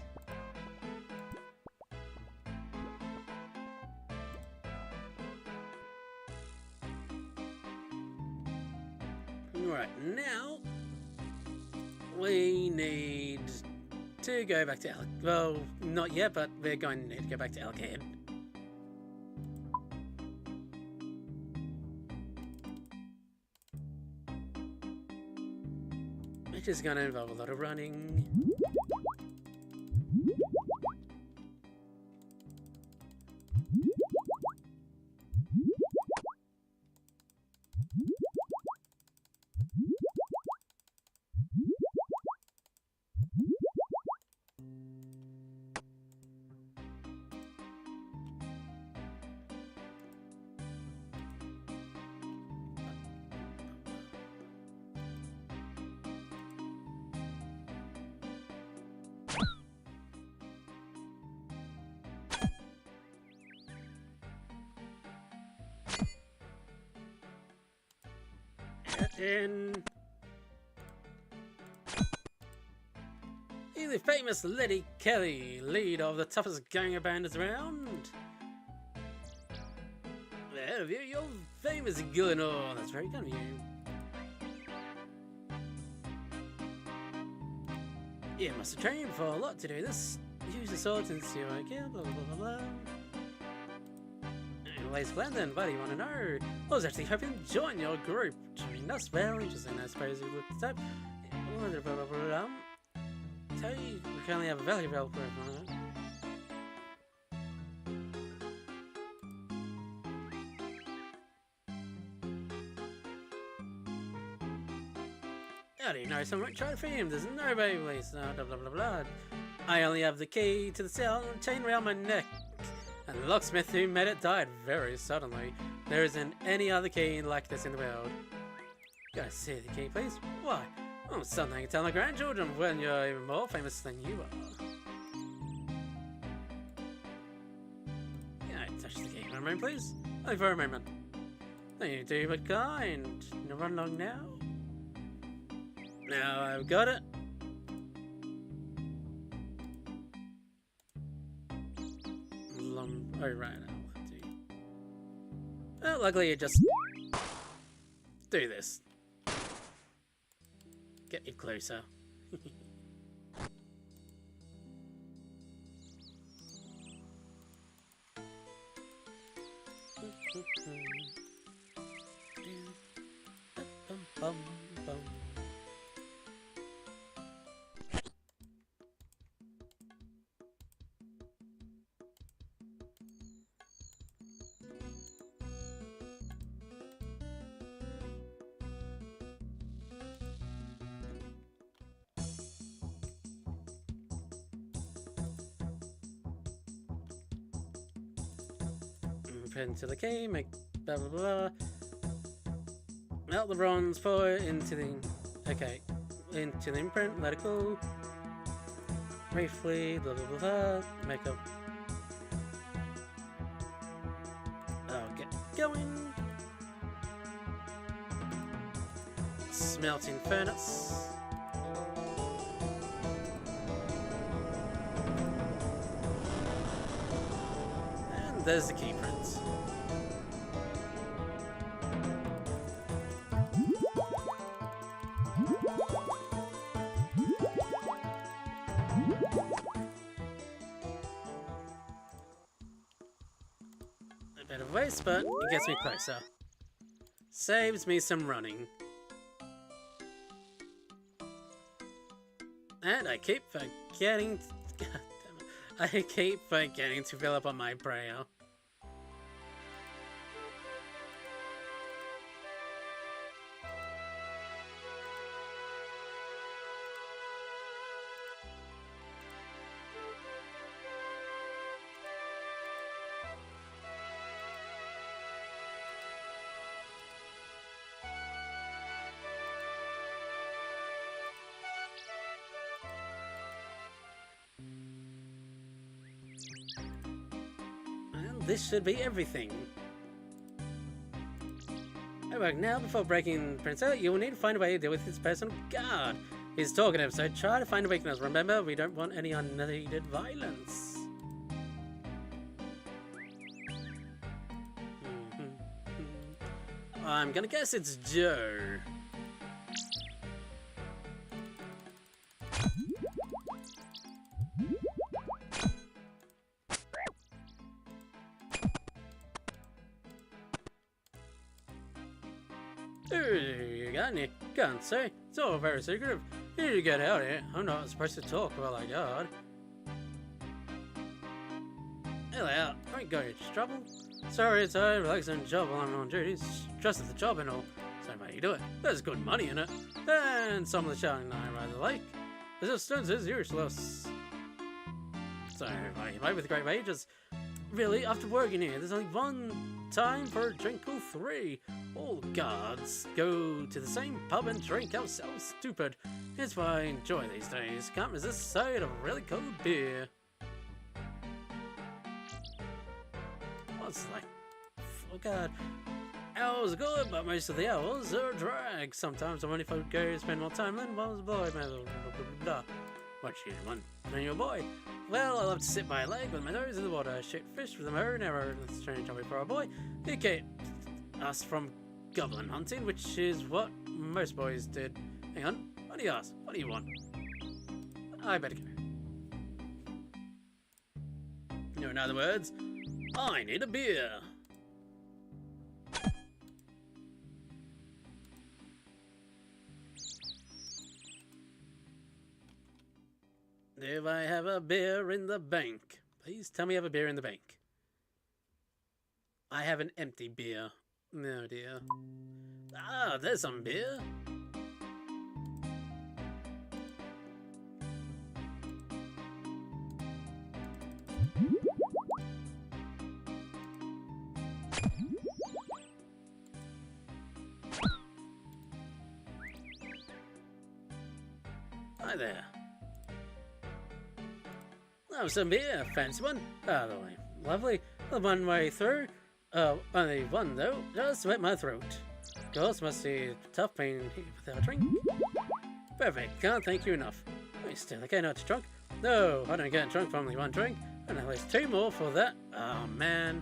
Right, now we need to go back to well, not yet, but we're going to need to go back to Alkhead. Which is going to involve a lot of running. in. He's the famous Letty Kelly, leader of the toughest gang of bandits around. Ahead of you, you're famous in Gillinor. That's very kind of you. You must have trained for a lot to do this. Use the sword since you're a kid, blah blah blah blah. Anyways, Glendon, what do you want to know? I was actually hoping to join your group. Joining us, well, interesting, I suppose you looked this up. Blah blah blah blah. Tell you, we currently have a valuable group on it. How do you know someone tried for him? There's no way, please. Blah blah blah blah. I only have the key to the cell chained around my neck. And the locksmith who made it died very suddenly. There isn't any other key like this in the world. Gotta see the key, please. Why? Oh, something I can tell my grandchildren when you're even more famous than you are. Can I touch the key for a moment, please? Only for a moment. Thank you, do but kind. You run along now? Now I've got it. Oh, right, I'll have to. Well, luckily you just do this. Get me closer. Into the key, make blah blah blah. Melt the bronze, pour it into the into the imprint, let it go. Briefly, blah blah blah blah. Make up. Oh, get going. Smelting furnace. And there's the key print. A bit of waste, but it gets me closer. Saves me some running. And I keep forgetting. God damn it. I keep forgetting to fill up on my prayer. This should be everything. However, now before breaking Prince out, you will need to find a way to deal with his personal guard. He's talkative, so try to find a weakness. Remember, we don't want any unneeded violence. I'm gonna guess it's Joe. You got any? Can't say. It's all very secretive. You need to get out of here. I'm not supposed to talk while I guard. Hell out. Don't go into trouble. Sorry, it's a relaxing job while I'm on duty. Just as the job and all. So how you do it? There's good money in it. And some of the shouting I rather like. Resistance is useless. So, you might with great wages. Really, after working here, there's only one time for a drink or three. All guards go to the same pub and drink ourselves stupid. It's what I enjoy these days. Can't resist the sight of a really cold beer. What's like? Oh god. Hours are good, but most of the hours are a drag. Sometimes I'm only for go spend more time than was a boy. Blah, blah, blah, blah, blah. What you want when you're a boy? Well, I love to sit my leg with my nose in the water, shoot fish with a bow and arrow. That's a strange hobby for a boy. Who kept us from goblin hunting, which is what most boys did. Hang on, what do you ask? What do you want? I better go. No, in other words, I need a beer. Do I have a beer in the bank? Please tell me I have a beer in the bank. I have an empty beer. No, dear. Ah, there's some beer. Hi there. Oh, some beer. Fancy one? By the way, lovely. The one way through. Only one though. Just wet my throat. Of course, must be tough being here without a drink. Perfect. Can't thank you enough. Are still okay not to drunk? No, I don't get drunk for only one drink. And at least 2 more for that. Oh man.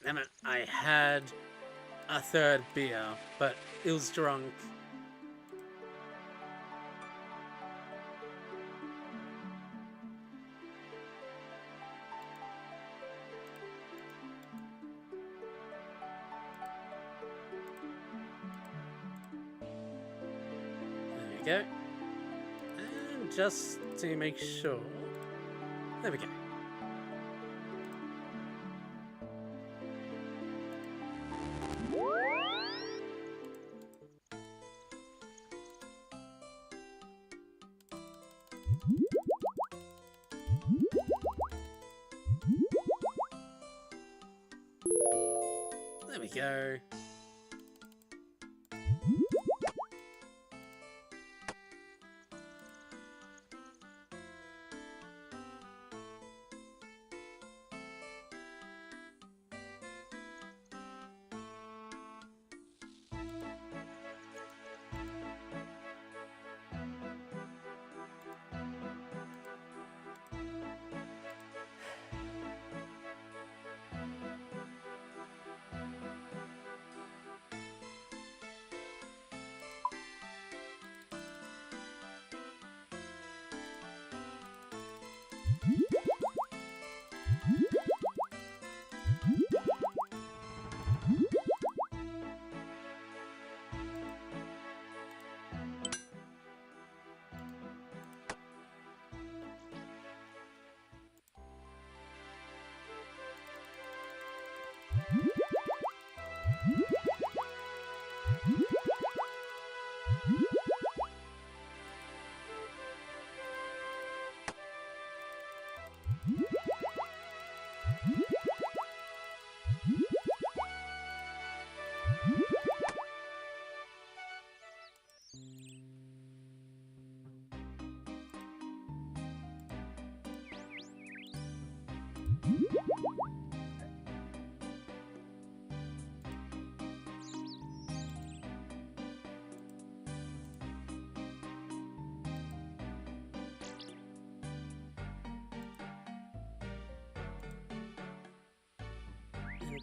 Damn it, I had a 3rd beer, but it was drunk. There we go. And just to make sure, there we go. There we go.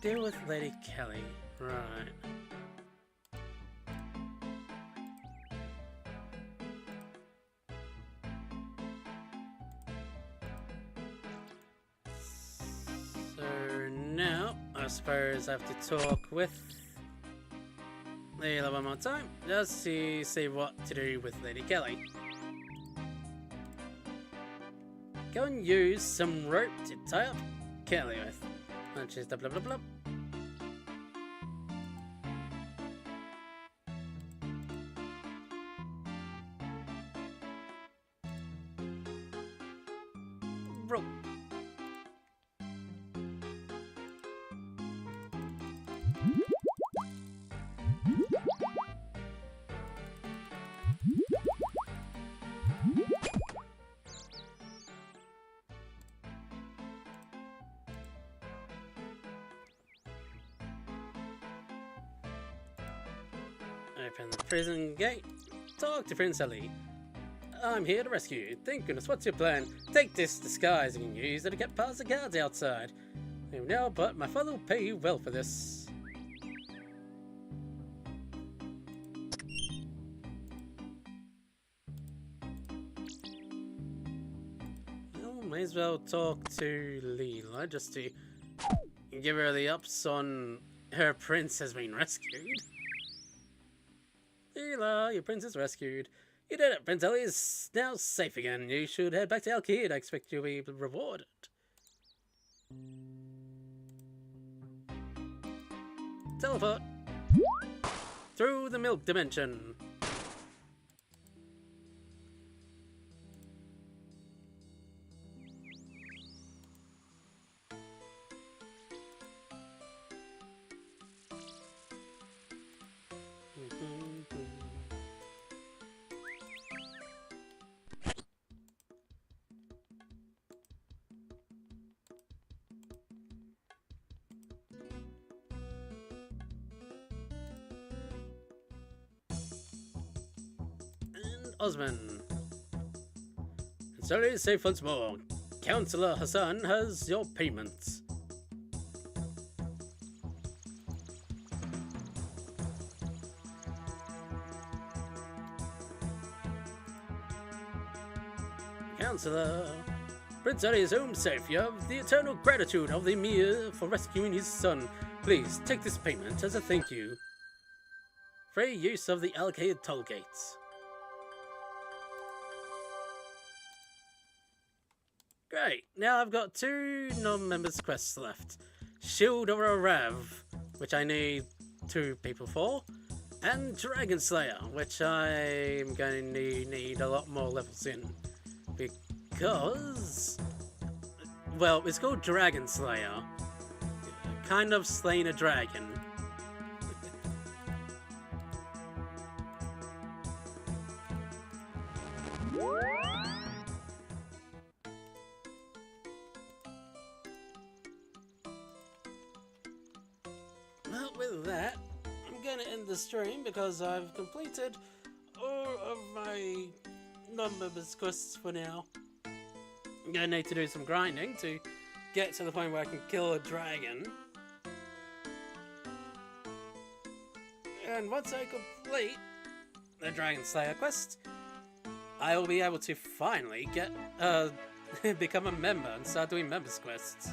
Deal with Lady Kelly, right. So now, I suppose I have to talk with Layla one more time, just to see what to do with Lady Kelly. Go and use some rope to tie up Kelly with. Which is the blah blah blah. Rope. Open the prison gate. Talk to Prince Ali. I'm here to rescue you. Thank goodness, what's your plan? Take this disguise you can use to get past the guards outside. No, but my father will pay you well for this. Well, may as well talk to Leela just to give her the ups on her prince has been rescued. Leela, your prince is rescued. You did it. Prince Ali is now safe again. You should head back to Al-Qaeda. I expect you'll be rewarded. Teleport. Through the milk dimension. Osman. Sorry, safe once more. Counselor Hassan has your payments. Counselor. Prince Ali is home safe. You have the eternal gratitude of the Emir for rescuing his son. Please take this payment as a thank you. Free use of the Al-Qaeda toll gates. Great, now I've got 2 non-members quests left. Shield of a Rav, which I need 2 people for, and Dragon Slayer, which I'm going to need a lot more levels in. Because, well, it's called Dragon Slayer. Kind of slaying a dragon. Well, with that, I'm going to end the stream because I've completed all of my non-members quests for now. I'm going to need to do some grinding to get to the point where I can kill a dragon. And once I complete the Dragon Slayer quest, I will be able to finally get become a member and start doing members quests.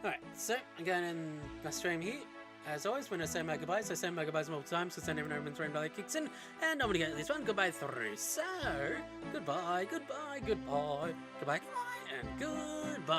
Alright, so I'm going to end my stream here. As always, when I say my goodbyes, I say my goodbyes multiple times because I never know when the rainbow kicks in. And I'm going to get this one goodbye through. So, goodbye, goodbye, goodbye, goodbye, goodbye, and goodbye.